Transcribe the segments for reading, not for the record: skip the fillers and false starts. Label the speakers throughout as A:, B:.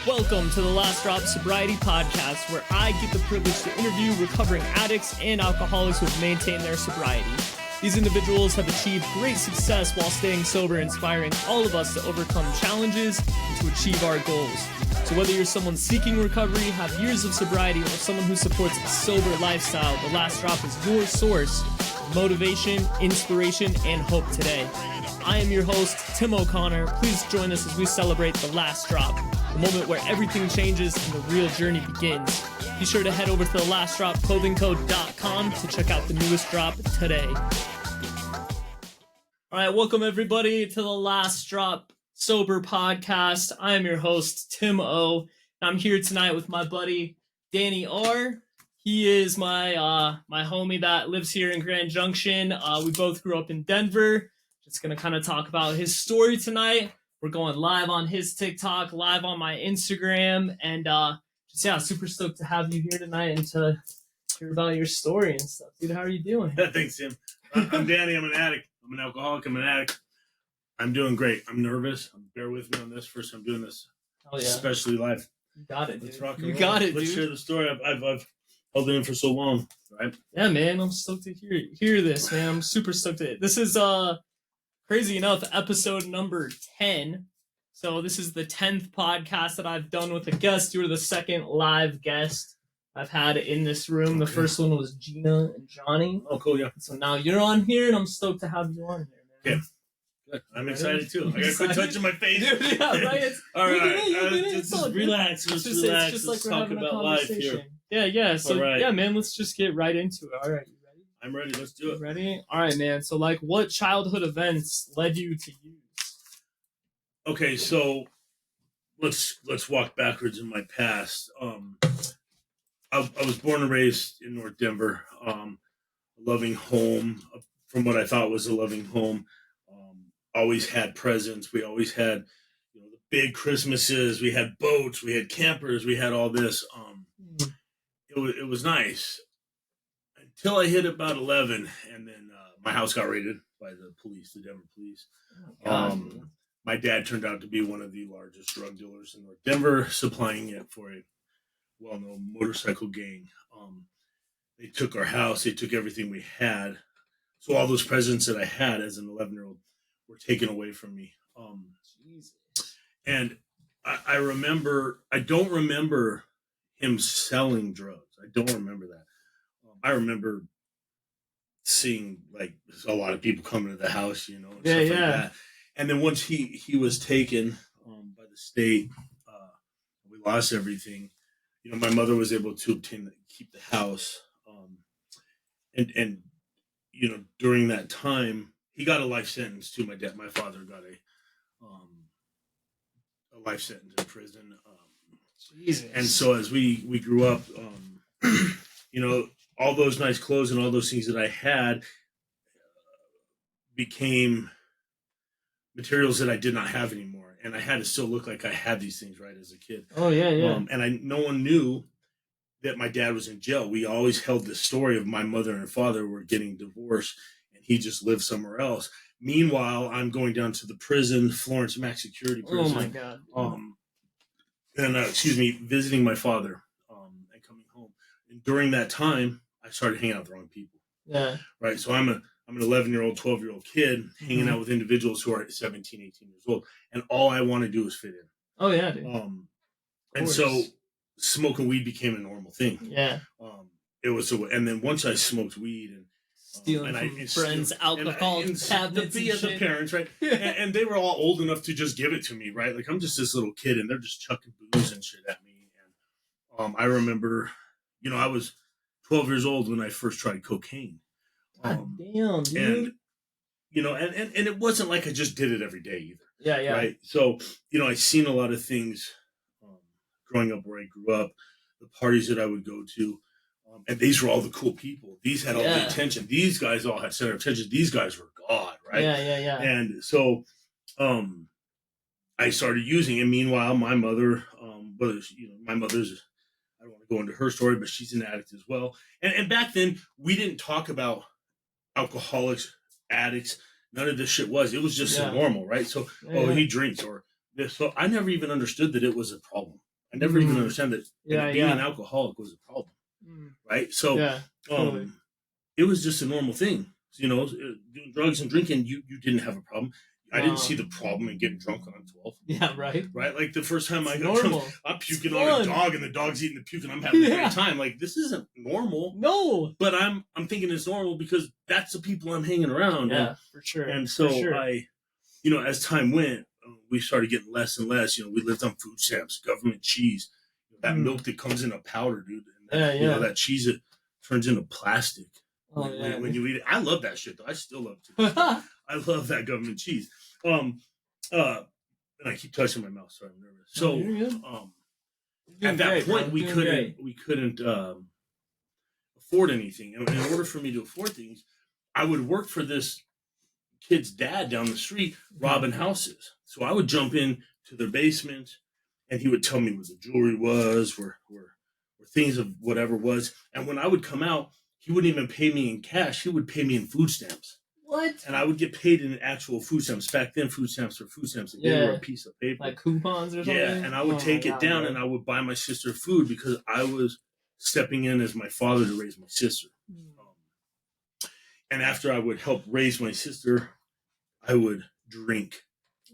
A: Welcome to the Last Drop Sobriety Podcast, where I get the privilege to interview recovering addicts and alcoholics who have maintained their sobriety. These individuals have achieved great success while staying sober, inspiring all of us to overcome challenges and to achieve our goals. So whether you're someone seeking recovery, have years of sobriety, or someone who supports a sober lifestyle, the Last Drop is your source of motivation, inspiration, and hope today. I am your host, Tim O'Connor. Please join us as we celebrate the Last Drop, the moment where everything changes and the real journey begins. Be sure to head over to thelastdropclothingco.com to check out the newest drop today. All right, welcome everybody to the Last Drop Sober Podcast. I am your host, Tim O. And I'm here tonight with my buddy, Danny R. He is my homie that lives here in Grand Junction. We both grew up in Denver. Just going to kind of talk about his story tonight. We're going live on his TikTok, live on my Instagram, and super stoked to have you here tonight and to hear about your story and stuff. Dude, how are you doing?
B: Thanks, Tim. I'm Danny. I'm an addict. I'm an alcoholic. I'm an addict. I'm doing great. I'm nervous. Bear with me on this. First time doing this, especially live.
A: You got it, dude.
B: Let's rock and
A: you
B: roll.
A: got it,
B: Let's
A: dude.
B: share the story. I've held it in for so long, right?
A: Yeah, man. I'm stoked to hear this, man. I'm super stoked to. This is crazy enough, episode number 10. So this is the 10th podcast that I've done with a guest. You were the second live guest I've had in this room. The first one was Gina and Johnny.
B: Oh, cool, yeah.
A: So now you're on here, and I'm stoked to have you on here, man.
B: Okay. Good. I'm excited, too. I got to quit touching my face.
A: Dude, yeah, right?
B: All right. Just relax. Let's relax.
A: It's just
B: Let's
A: like we're
B: talk
A: having a
B: about life
A: conversation.
B: here.
A: Yeah. So,
B: right.
A: yeah, man, let's just get right into it. All right, you ready?
B: I'm ready. Let's do it.
A: Ready? All right, man. So, what childhood events led you to use?
B: Okay, so let's walk backwards in my past. I was born and raised in North Denver, a loving home, from what I thought was a loving home. Always had presents. We always had, the big Christmases. We had boats. We had campers. We had all this. It was nice until I hit about 11, and then my house got raided by the police, the Denver police. My dad turned out to be one of the largest drug dealers in North Denver, supplying it for a well-known motorcycle gang. They took our house. They took everything we had. So all those presents that I had as an 11-year-old were taken away from me.
A: Jesus.
B: And I don't remember him selling drugs. I don't remember that. I remember seeing a lot of people coming to the house, and stuff like that. And then once he was taken by the state, we lost everything. My mother was able to keep the house, and during that time, he got a life sentence too. My father got a life sentence in prison.
A: Jesus.
B: And so as we grew up, all those nice clothes and all those things that I had became materials that I did not have anymore, and I had to still look like I had these things right as a kid.
A: Oh yeah.
B: And no one knew that my dad was in jail. We always held this story of my mother and father were getting divorced, and he just lived somewhere else. Meanwhile, I'm going down to the prison, Florence Max Security Prison.
A: Oh my God.
B: Visiting my father, and coming home. And during that time, I started hanging out with the wrong people.
A: Yeah.
B: Right. So I'm an 11-year-old, 12-year-old kid hanging out with individuals who are 17, 18 years old. And all I want to do is fit in.
A: Oh, yeah, dude.
B: And so smoking weed became a normal thing.
A: Yeah.
B: And then once I smoked weed and
A: stealing from friends' alcohol cabinets
B: to be as the parents, right?
A: Yeah.
B: And they were all old enough to just give it to me, right? Like I'm just this little kid and they're just chucking booze and shit at me. And I remember, I was 12 years old when I first tried cocaine.
A: God damn, dude.
B: And it wasn't like I just did it every day either.
A: Yeah.
B: Right. So, I seen a lot of things growing up where I grew up, the parties that I would go to. And these were all the cool people. These had all the attention. These guys all had center of attention. These guys were God, right?
A: Yeah.
B: And so I started using it. Meanwhile, my mother, my mother's, I don't want to go into her story, but she's an addict as well. And back then, we didn't talk about alcoholics, addicts. None of this shit was. It was just normal, right? So, he drinks or this. So I never even understood that it was a problem. never even understand that being an
A: yeah.
B: alcoholic was a problem,
A: Mm.
B: right? So,
A: Yeah, totally.
B: it was just a normal thing. You know, doing drugs and drinking, you didn't have a problem. I didn't see the problem in getting drunk on 12.
A: Yeah, right.
B: Right? Like the first time I got
A: Normal.
B: drunk, I'm puking on a dog and the dog's eating the puke and I'm having a great time. Like, this isn't normal.
A: No.
B: But I'm thinking it's normal because that's the people I'm hanging around.
A: Yeah, for sure.
B: And so I, you know, as time went, we started getting less and less. You know, we lived on food stamps, government cheese, that milk that comes in a powder, dude. And you know, that cheese that turns into plastic. When you eat it. I love that shit though. I still love it. I love that government cheese. And I keep touching my mouth, so I'm nervous. So at that point we couldn't afford anything. And in order for me to afford things, I would work for this kid's dad down the street robbing houses. So I would jump in to their basement and he would tell me where the jewelry was, where things of whatever was. And when I would come out, he wouldn't even pay me in cash. He would pay me in food stamps.
A: What?
B: And I would get paid in actual food stamps. Back then, food stamps were food stamps. They were a piece of paper.
A: Like coupons or something?
B: Yeah, and I would take it down and I would buy my sister food because I was stepping in as my father to raise my sister. And after I would help raise my sister, I would drink.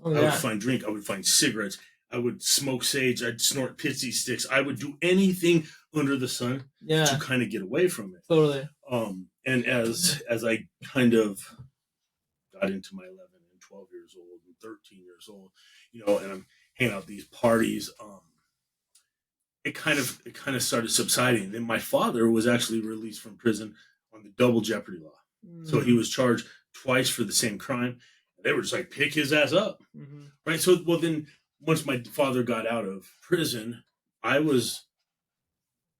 B: I would find drink. I would find cigarettes. I would smoke sage. I'd snort pitsy sticks. I would do anything under the sun to kind of get away from it.
A: Totally.
B: And as I kind of got into my 11 and 12 years old and 13 years old, you know, and I'm hanging out at these parties, it kind of started subsiding. Then my father was actually released from prison on the double jeopardy law. So he was charged twice for the same crime. They were just like, pick his ass up. Right. So, well, then once my father got out of prison, I was,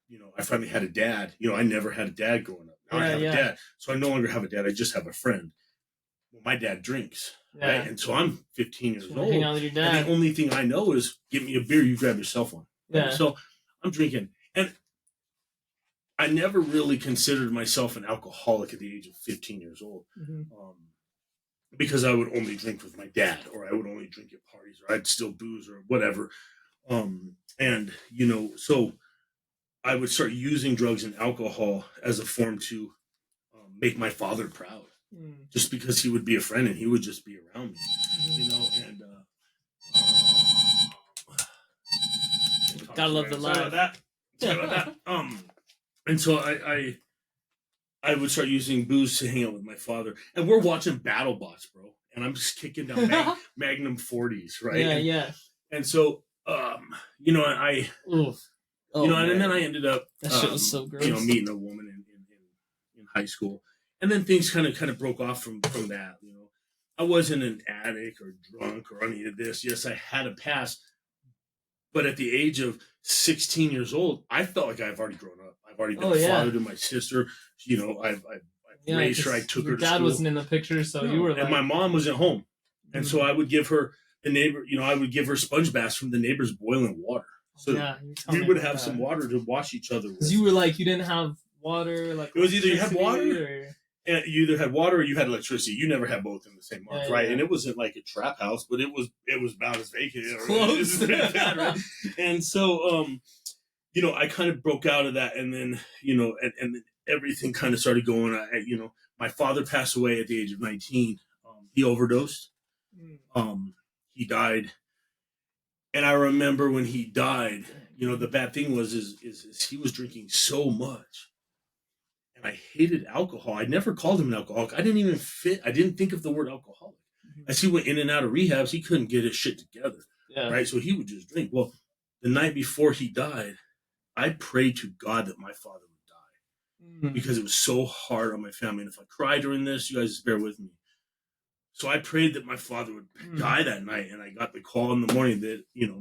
B: you know, I finally had a dad. You know, I never had a dad growing up. Now I have a dad. So I no longer have a dad. I just have a friend. Well, my dad drinks. Right. And so I'm 15 years old.
A: Hang out with your dad.
B: And the only thing I know is get me a beer, you grab yourself one. Right? So I'm drinking. And I never really considered myself an alcoholic at the age of 15 years old. Because I would only drink with my dad, or I would only drink at parties, or I'd still booze or whatever. And, you know, so I would start using drugs and alcohol as a form to make my father proud, just because he would be a friend and he would just be around me, you know, and
A: gotta love the life.
B: Sorry about that. And so I would start using booze to hang out with my father. And we're watching BattleBots, bro. And I'm just kicking down Magnum 40s, right?
A: Yeah.
B: And so, you know, and then I ended up,
A: that shit was so gross.
B: You know, meeting a woman in high school. And then things kind of broke off from that, you know. I wasn't an addict or drunk or any of this. Yes, I had a past. But at the age of 16 years old, I felt like I've already grown up. I've already been a father to my sister. You know, I've raised her. I took her to school. Your dad
A: wasn't in the picture, so you were like...
B: And my mom was at home. And so I would give her I would give her sponge baths from the neighbor's boiling water. So we would have some water to wash each other with.
A: Because you were like, you didn't have water. Like,
B: it was either you had water... And you either had water or you had electricity. You never had both in the same month, right? And it wasn't like a trap house, but it was about as vacant.
A: Close.
B: Right? And so, you know, I kind of broke out of that, and then, you know, and everything kind of started going. You know, my father passed away at the age of 19. He overdosed. He died, and I remember when he died. You know, the bad thing was is he was drinking so much. I hated alcohol. I never called him an alcoholic. I didn't think of the word alcoholic. As he went in and out of rehabs, he couldn't get his shit together. Right? So he would just drink. Well, the night before he died, I prayed to God that my father would die. Because it was so hard on my family. And if I cry during this, you guys just bear with me. So I prayed that my father would die that night. And I got the call in the morning that, you know,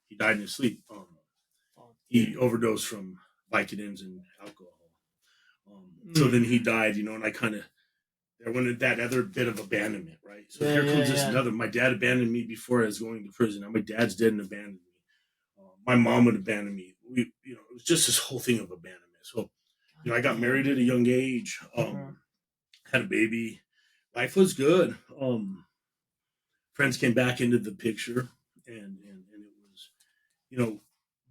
B: he died in his sleep. He overdosed from Vicodins and alcohol. So then he died, you know, and I kind of, there went that other bit of abandonment, right? So here comes this another. My dad abandoned me before I was going to prison. Now my dad's dead and abandoned me. My mom would abandon me. You know, it was just this whole thing of abandonment. So, you know, I got married at a young age, had a baby. Life was good. Friends came back into the picture, and it was,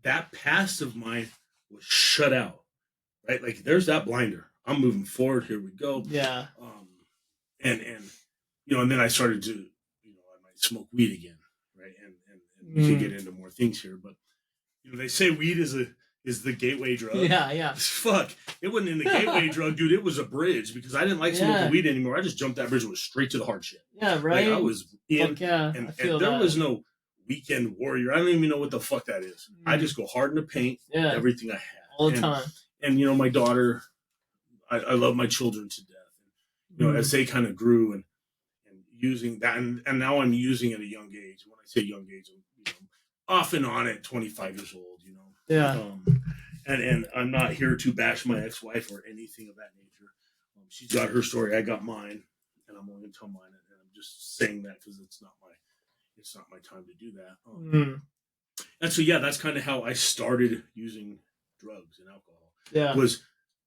B: that past of mine was shut out, right? Like there's that blinder. I'm moving forward. Here we go.
A: Yeah.
B: And and then I started to, I might smoke weed again, right? And we can get into more things here, but they say weed is the gateway drug.
A: Yeah.
B: Fuck, it wasn't in the gateway drug, dude. It was a bridge because I didn't like smoking weed anymore. I just jumped that bridge and went straight to the hard shit.
A: Yeah, right.
B: Like I was in,
A: and
B: there was no weekend warrior. I don't even know what the fuck that is. I just go hard in the paint.
A: Yeah,
B: everything I had
A: all the time.
B: And my daughter, I love my children to death. As they kind of grew and using that, and now I'm using at a young age. When I say young age, I'm off and on at 25 years old.
A: Yeah.
B: And I'm not here to bash my ex-wife or anything of that nature. She's got her story, I got mine, and I'm only going to tell mine. And I'm just saying that because it's not my time to do that. And so that's kind of how I started using drugs and alcohol.
A: Yeah.
B: Was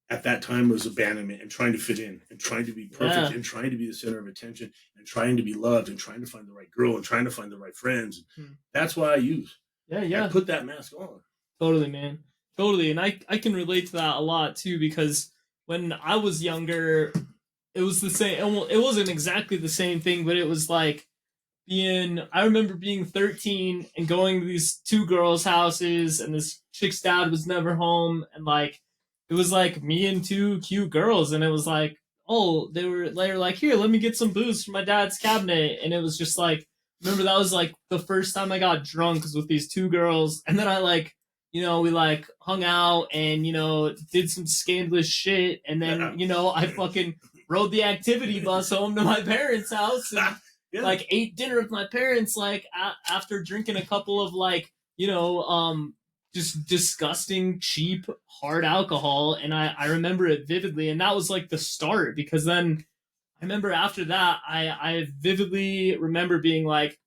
B: at that time was abandonment and trying to fit in and trying to be perfect and trying to be the center of attention and trying to be loved and trying to find the right girl and trying to find the right friends. That's why I use.
A: Yeah.
B: I put that mask on.
A: Totally, man. Totally. And I can relate to that a lot too, because when I was younger, it was the same. It wasn't exactly the same thing, but it was like I remember being 13 and going to these two girls' houses, and this chick's dad was never home, and like it was like me and two cute girls, and it was like, oh, they were like, here, let me get some booze from my dad's cabinet, and it was just like, remember that was like the first time I got drunk was with these two girls, and then I like, we like hung out and did some scandalous shit, and then I fucking rode the activity bus home to my parents' house and like ate dinner with my parents like after drinking a couple of like just disgusting cheap hard alcohol, and I remember it vividly, and that was like the start, because then I remember after that I vividly remember being like,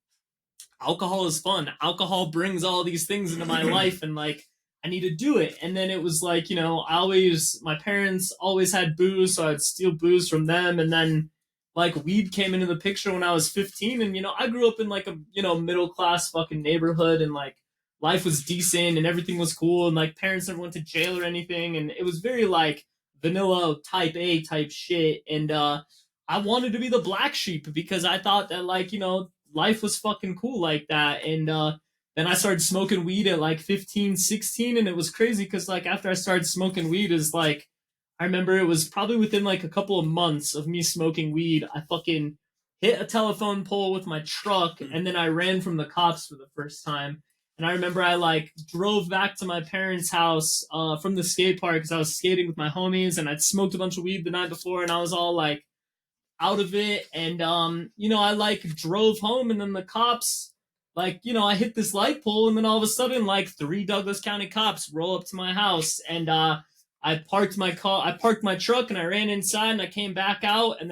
A: alcohol is fun. Alcohol brings all these things into my life, and like I need to do it. And then it was like, my parents always had booze, so I'd steal booze from them. And then like weed came into the picture when I was 15, and I grew up in like a middle class fucking neighborhood, and like life was decent and everything was cool, and like parents never went to jail or anything, and it was very like vanilla type A type shit. And I wanted to be the black sheep because I thought that like life was fucking cool like that. And then I started smoking weed at like 15, 16, and it was crazy because like after I started smoking weed is like, I remember it was probably within like a couple of months of me smoking weed, I fucking hit a telephone pole with my truck, and then I ran from the cops for the first time. And I remember I like drove back to my parents' house from the skate park because I was skating with my homies, and I'd smoked a bunch of weed the night before, and I was all like out of it. And I like drove home, and then the cops, like, I hit this light pole, and then all of a sudden like 3 Douglas County cops roll up to my house, and I parked my truck, and I ran inside, and I came back out, and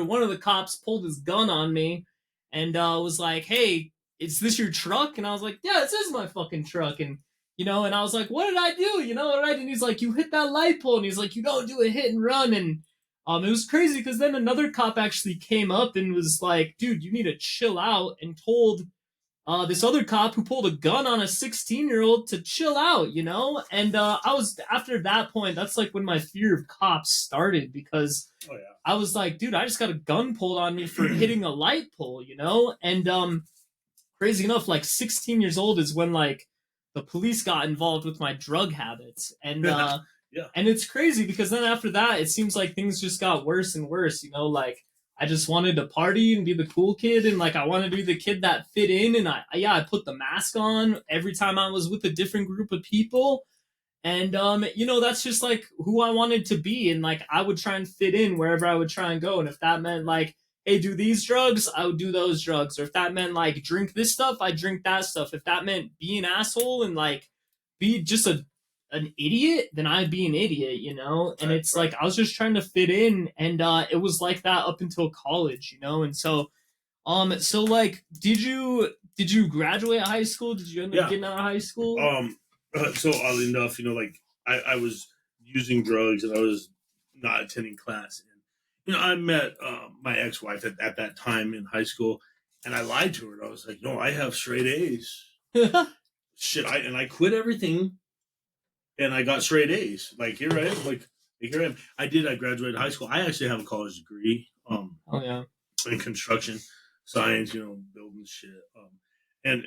A: one of the cops pulled his gun on me and was like, hey, is this your truck? And I was like, yeah, this is my fucking truck. And and I was like, what did I do? What did I do? And he's like, you hit that light pole. And he's like, you don't do a hit and run. And it was crazy because then another cop actually came up and was like, dude, you need to chill out, and told this other cop who pulled a gun on a 16-year-old to chill out, And I was, after that point, that's like when my fear of cops started, because I was like, dude, I just got a gun pulled on me for hitting a light pole, And crazy enough, like 16 years old is when like the police got involved with my drug habits. And and it's crazy because then after that, it seems like things just got worse and worse, like I just wanted to party and be the cool kid, and like I wanted to be the kid that fit in, and I put the mask on every time I was with a different group of people, and that's just like who I wanted to be, and like I would try and fit in wherever I would try and go, and if that meant like, hey, do these drugs, I would do those drugs, or if that meant like drink this stuff, I drink that stuff, if that meant be an asshole and like be just an idiot, then I'd be an idiot, and it's like I was just trying to fit in, and it was like that up until college, and so like did you graduate high school? Did you end up getting out of high school?
B: So oddly enough, like I was using drugs and I was not attending class, and I met my ex-wife at that time in high school, and I lied to her, and I was like, no, I have straight A's. shit, I quit everything and I got straight A's. Like here I am, like here I am. I graduated high school. I actually have a college degree,
A: Oh yeah.
B: in construction science, building shit. And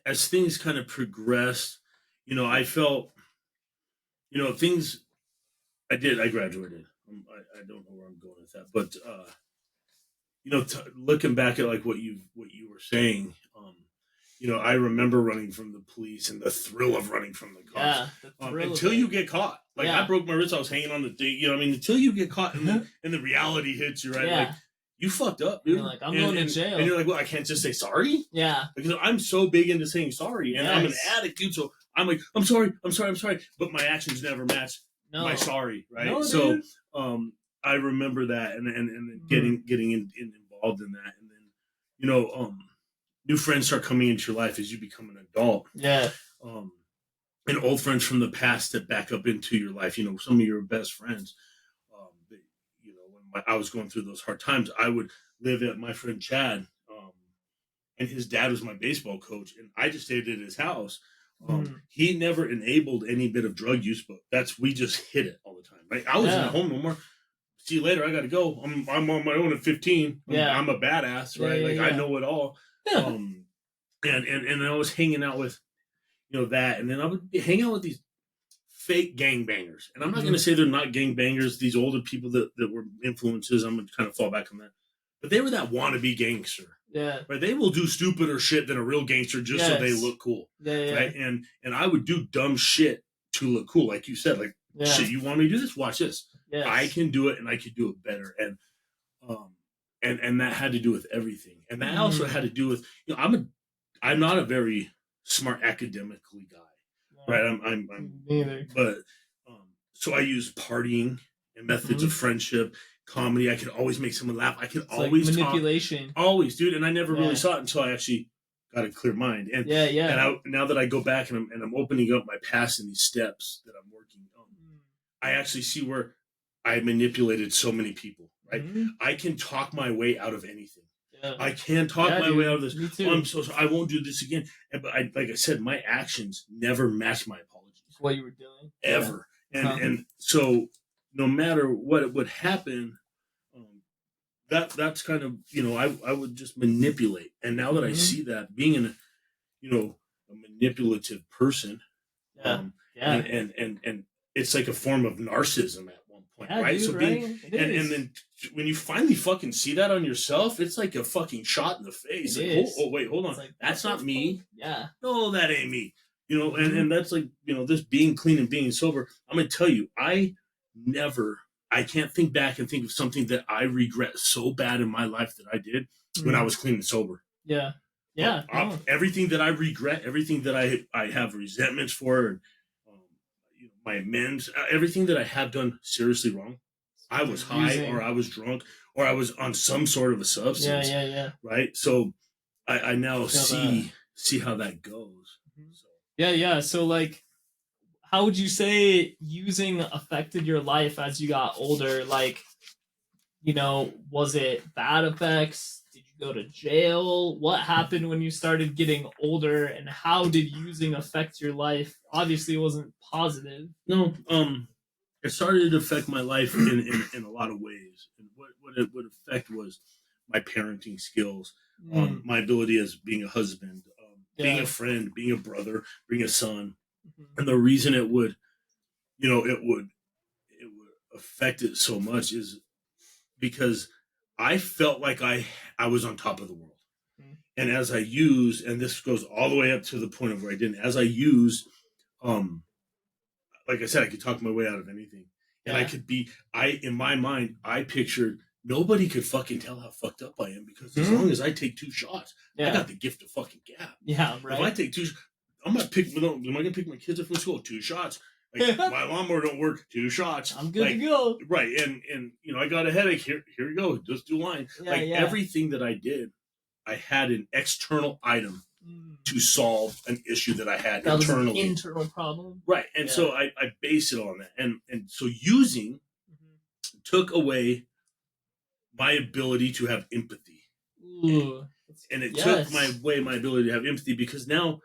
B: as things kind of progressed, I felt, things I graduated. I don't know where I'm going with that, but looking back at like what you were saying, I remember running from the police and the thrill of running from the cops.
A: Yeah,
B: until you get caught. Like I broke my wrist, I was hanging on the thing. Until you get caught and the reality hits you, right?
A: Yeah.
B: Like you fucked up, dude.
A: You're like, I'm going to jail.
B: And you're like, well, I can't just say sorry?
A: Yeah.
B: Because I'm so big into saying sorry. And I'm an addict, dude. So I'm like, I'm sorry. But my actions never match my sorry, right?
A: No,
B: so I remember that and getting involved in that. And then, new friends start coming into your life as you become an adult.
A: Yeah.
B: And old friends from the past that back up into your life. Some of your best friends. When I was going through those hard times, I would live at my friend Chad, and his dad was my baseball coach, and I just stayed at his house. He never enabled any bit of drug use, but we just hit it all the time. Right? I wasn't at home no more. See you later. I got to go. I'm on my own at 15. I'm a badass, right? I know it all.
A: Yeah.
B: And I was hanging out with, that, and then I would hang out with these fake gangbangers. And I'm not going to say they're not gangbangers. These older people that were influences, I'm going to kind of fall back on that. But they were that wannabe gangster.
A: Yeah.
B: Right? They will do stupider shit than a real gangster just so they look cool.
A: Yeah.
B: Right? And I would do dumb shit to look cool. Like you said, like, shit, you want me to do this? Watch this.
A: Yes.
B: I can do it and I can do it better. And that had to do with everything. And that also had to do with, I'm not a very smart academically guy. Right, I'm
A: neither.
B: But so I use partying and methods of friendship, comedy. I could always make someone laugh. I could always
A: like manipulation.
B: Always, dude. And I never really saw it until I actually got a clear mind. And And now that I go back and I'm opening up my past and these steps that I'm working on, I actually see where I manipulated so many people. Right, I can talk my way out of anything. Yeah. I can talk my way out of this.
A: Me too.
B: I'm so sorry. I won't do this again. But like I said, my actions never match my apologies.
A: What you were doing
B: ever, and so no matter what would happen, that's kind of I would just manipulate. And now that I see that being a manipulative person, and it's like a form of narcissism at one point, right?
A: Dude,
B: so being and then when you finally fucking see that on yourself, it's like a fucking shot in the face. Like, wait, hold on. Like, that's not me.
A: Yeah.
B: No, that ain't me. And that's like, this being clean and being sober. I'm going to tell you, I can't think back and think of something that I regret so bad in my life that I did when I was clean and sober.
A: Yeah. Yeah.
B: Everything that I regret, everything that I have resentments for, my amends, everything that I have done seriously wrong. I was high or I was drunk or I was on some sort of a substance.
A: Yeah.
B: Right. So I now see how that goes. So.
A: Yeah. So like, how would you say using affected your life as you got older? Like, was it bad effects? Did you go to jail? What happened when you started getting older, and how did using affect your life? Obviously it wasn't positive.
B: No, it started to affect my life in a lot of ways. And what it would affect was my parenting skills, my ability as being a husband, being a friend, being a brother, being a son. And the reason it would affect it so much is because I felt like I was on top of the world. And as I used, and this goes all the way up to the point of where I didn't, as I used, like I said, I could talk my way out of anything. And in my mind, I pictured nobody could fucking tell how fucked up I am because as long as I take 2 shots, I got the gift of fucking gab.
A: Yeah, right.
B: If I take 2, am I going to pick my kids up from school? 2 shots. Like, my lawnmower don't work. 2 shots.
A: I'm good to go.
B: Right. And I got a headache. Here we go. Just do line. Everything that I did, I had an external item to solve an issue that I had internally.
A: Was an internal problem.
B: Right. And so I base it on that. And so using took away my ability to have empathy.
A: Ooh, that's
B: it took my ability to have empathy, because now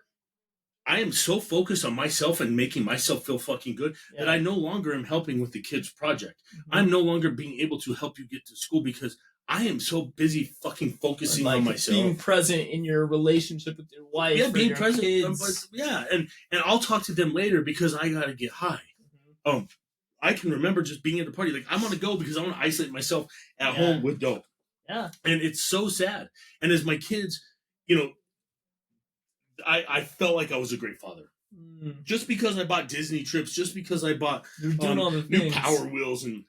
B: I am so focused on myself and making myself feel fucking good that I no longer am helping with the kids' project. I'm no longer being able to help you get to school because I am so busy fucking focusing on myself.
A: Being present in your relationship with your wife.
B: Yeah, being
A: your
B: present.
A: Kids.
B: And I'll talk to them later because I gotta get high. I can remember just being at the party, like, I want to go because I want to isolate myself at home with dope.
A: Yeah.
B: And it's so sad. And as my kids, you know, I felt like I was a great father. Just because I bought Disney trips, just because I bought new Power Wheels and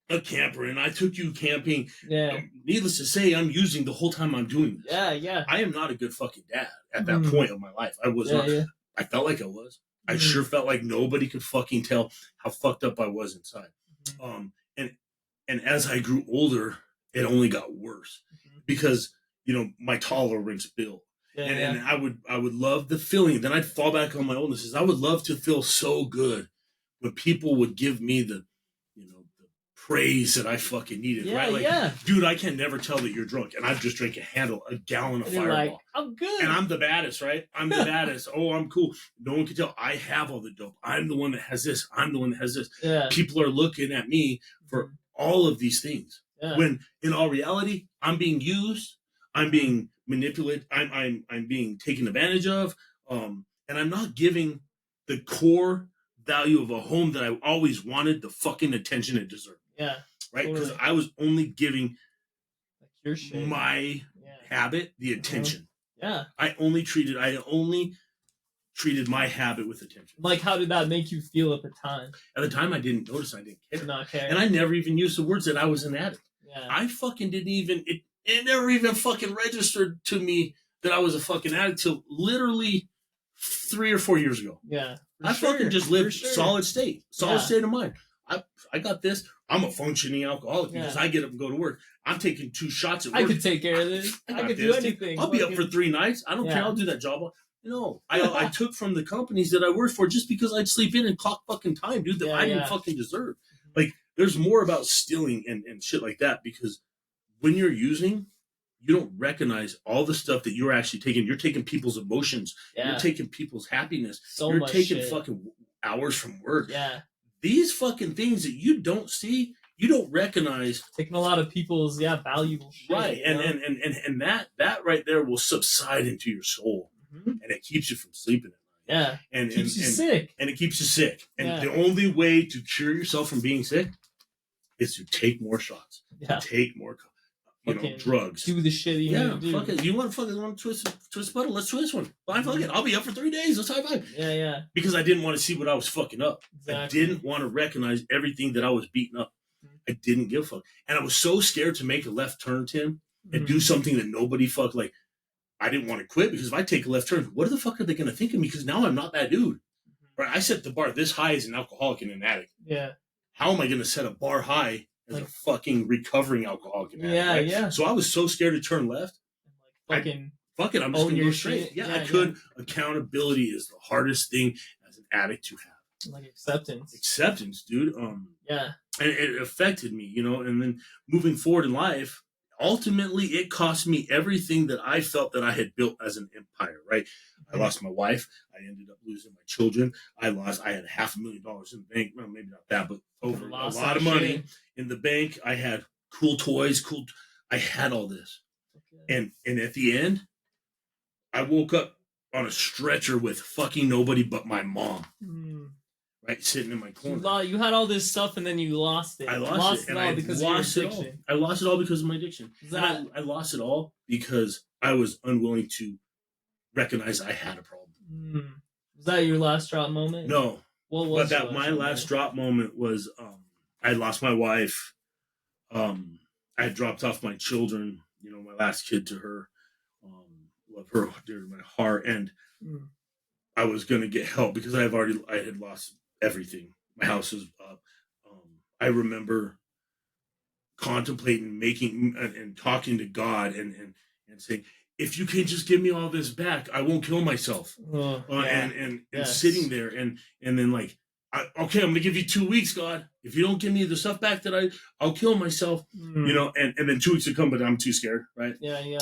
B: a camper, and I took you camping.
A: Yeah.
B: Needless to say, I'm using the whole time I'm doing this.
A: Yeah.
B: I am not a good fucking dad at that point of my life. I was not. I felt like I was. I sure felt like nobody could fucking tell how fucked up I was inside. And as I grew older, it only got worse because, you know, my tolerance built. And I would love the feeling. Then I'd fall back on my oldness. I would love to feel so good when people would give me the praise that I fucking needed, right? Like, dude, I can never tell that you're drunk, and I've just drank a gallon of Fireball.
A: Like, I'm good,
B: and I'm the baddest, right? I'm the baddest. Oh, I'm cool. No one can tell. I have all the dope. I'm the one that has this. I'm the one that has this.
A: Yeah.
B: People are looking at me for all of these things. Yeah. When in all reality, I'm being used. I'm being manipulated. I'm being taken advantage of. And I'm not giving the core value of a home that I always wanted the fucking attention it deserved.
A: Yeah.
B: Right? Because I was only giving my habit the attention.
A: Yeah.
B: I only treated my habit with attention.
A: Like, how did that make you feel at the time?
B: At the time, I didn't notice. I didn't care.
A: Not care.
B: And I never even used the words that I was an addict.
A: Yeah.
B: I fucking didn't even, it never even fucking registered to me that I was a fucking addict till literally 3 or 4 years ago.
A: Yeah.
B: I fucking just lived solid state of mind. I got this. I'm a functioning alcoholic because I get up and go to work. I'm taking 2 shots at work.
A: I could take care of this. I could do anything.
B: I'll be up for 3 nights. I don't care. I'll do that job. No, I took from the companies that I worked for just because I'd sleep in and clock fucking time, dude, that I didn't fucking deserve. Like, there's more about stealing and shit like that, because when you're using, you don't recognize all the stuff that you're actually taking. You're taking people's emotions. Yeah. You're taking people's happiness. You're taking fucking hours from work.
A: Yeah.
B: These fucking things that you don't see, you don't recognize.
A: Taking a lot of people's valuable shit.
B: Right. And that right there will subside into your soul. And it keeps you from sleeping at night.
A: Yeah.
B: And
A: keeps you sick.
B: And it keeps you sick. And the only way to cure yourself from being sick is to take more shots.
A: Yeah.
B: Take more drugs.
A: Do the shit you need to do.
B: Fuck it. You want to twist button? Let's twist one. Fine, fuck it. I'll be up for 3 days. Let's high five.
A: Yeah.
B: Because I didn't want to see what I was fucking up.
A: Exactly.
B: I didn't want to recognize everything that I was beating up. I didn't give a fuck. And I was so scared to make a left turn, Tim, and do something that nobody fucked. Like, I didn't want to quit, because if I take a left turn, what the fuck are they going to think of me? Because now I'm not that dude. Right? I set the bar this high as an alcoholic and an addict.
A: Yeah.
B: How am I going to set a bar high as a fucking recovering alcoholic and addict? Right?
A: Yeah.
B: So I was so scared to turn left.
A: Fuck it, I'm
B: just going to go straight. Yeah, I could. Accountability is the hardest thing as an addict to have.
A: Like acceptance.
B: Acceptance, dude.
A: Yeah.
B: And it affected me, and then moving forward in life, ultimately, it cost me everything that I felt that I had built as an empire, right? I lost my wife. I ended up losing my children. I had $500,000 in the bank. Well, maybe not that, but over a lot of money in the bank. I had cool toys, I had all this. Okay. And at the end, I woke up on a stretcher with fucking nobody but my mom. Right, sitting in my corner.
A: You had all this stuff, and then you lost it.
B: I lost it all
A: because of your addiction.
B: I lost it all because of my addiction. I lost it all because I was unwilling to recognize I had a problem.
A: Was that your last drop moment?
B: No. What was my last drop moment was I lost my wife. I had dropped off my children, my last kid to her. Love her dear to my heart, and I was going to get help because I had lost everything. My house was up. I remember contemplating making and talking to God and saying, if you can just give me all this back, I won't kill myself. And sitting there and then like, okay, I'm gonna give you 2 weeks, God. If you don't give me the stuff back that I'll kill myself. And then 2 weeks would come, but I'm too scared, right?
A: Yeah.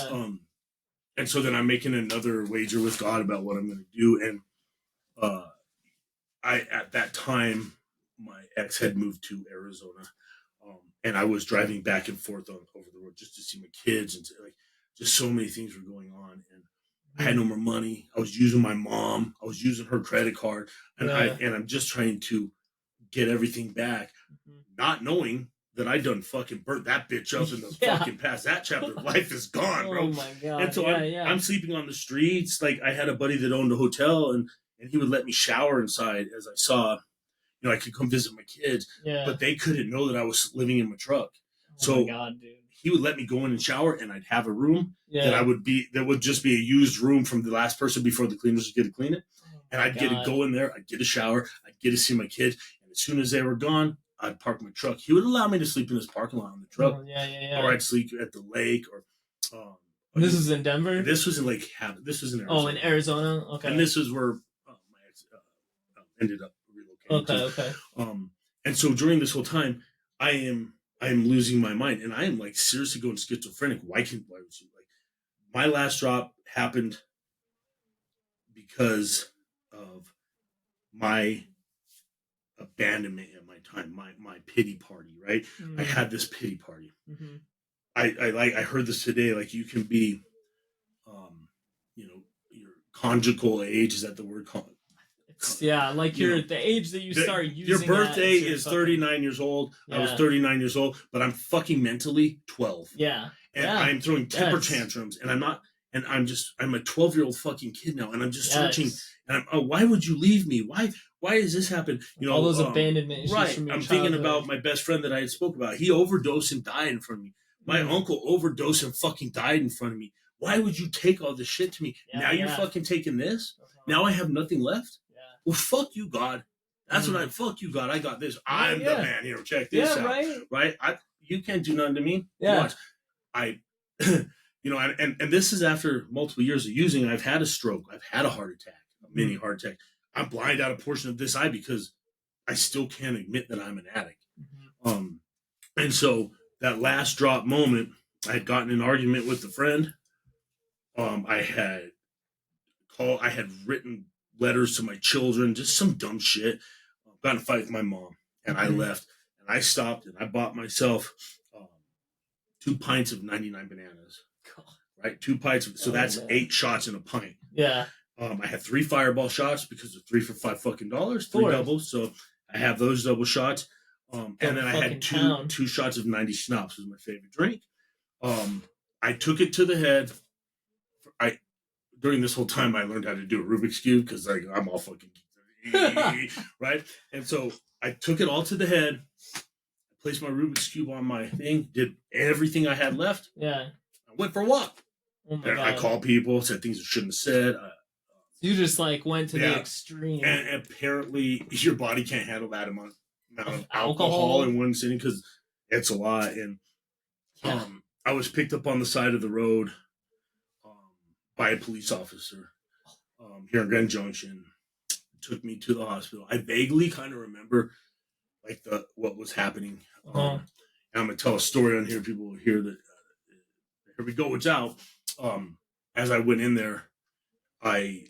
B: And so then I'm making another wager with God about what I'm going to do. And at that time, my ex had moved to Arizona, and I was driving back and forth over the road just to see my kids, and like just so many things were going on, and I had no more money. I was using my mom. I was using her credit card, and I'm just trying to get everything back, not knowing that I done fucking burnt that bitch up in the fucking past. That chapter of life is gone, bro.
A: Oh my God.
B: And so I'm sleeping on the streets. Like I had a buddy that owned a hotel, and he would let me shower inside as I saw, I could come visit my kids, but they couldn't know that I was living in my truck. So
A: my God, dude.
B: He would let me go in and shower, and I'd have a room that would just be a used room from the last person before the cleaners would get to clean it. And I'd get to go in there, I'd get a shower, I'd get to see my kids, and as soon as they were gone, I'd park my truck. He would allow me to sleep in his parking lot on the truck. Or I'd sleep at the lake, or
A: this is in Denver?
B: This was in Lake Habit. This was in Arizona.
A: Oh, in Arizona? Okay.
B: And this is where my ex ended up relocating.
A: Okay.
B: And so during this whole time, I am losing my mind, and I am like seriously going schizophrenic. Why would you like? My last drop happened because of my abandonment at my time, my pity party, right? I had this pity party. I heard this today. Like you can be, your conjugal age, is that the word?
A: Like the age that you start using.
B: Your birthday is 39 years old. I was 39 years old, but I'm fucking mentally 12. And I'm throwing temper tantrums, and I'm not, and I'm a 12-year-old fucking kid now, and I'm just searching, and why would you leave me? Why does this happen?
A: All those abandonment issues
B: right.
A: from your
B: I'm
A: childhood.
B: thinking about my best friend that I had spoke about. He overdosed and died in front of me. My uncle overdosed and fucking died in front of me. Why would you take all this shit to me? Now you're fucking taking this? Now I have nothing left? Well, fuck you, God. That's what fuck you, God. I got this. I'm the man here. Check this out. Right? You can't do nothing to me. Watch. And this is after multiple years of using. I've had a stroke. I've had a heart attack, a mini heart attack. I'm blind out a portion of this eye because I still can't admit that I'm an addict. And so that last drop moment, I had gotten in an argument with a friend. I had written letters to my children, just some dumb shit. Got in a fight with my mom, and I left, and I stopped, and I bought myself 2 pints of 99 bananas. Right, 2 pints. So that's 8 shots in a pint. I had 3 Fireball shots because they're 3 for $5 fucking $3 doubles. So I have those double shots. And then I had two shots of 90 schnapps, was my favorite drink. I took it to the head. During this whole time, I learned how to do a Rubik's Cube because I'm all fucking right. And so I took it all to the head, placed my Rubik's Cube on my thing, did everything I had left. I went for a walk.
A: Oh my God.
B: I called people, said things I shouldn't have said.
A: You just went to the extreme.
B: And apparently your body can't handle that amount of alcohol in one sitting because it's a lot. And I was picked up on the side of the road by a police officer here in Grand Junction. Took me to the hospital. I vaguely kind of remember what was happening. And I'm going to tell a story on here. People will hear that. Here we go. What's out? As I went in there, I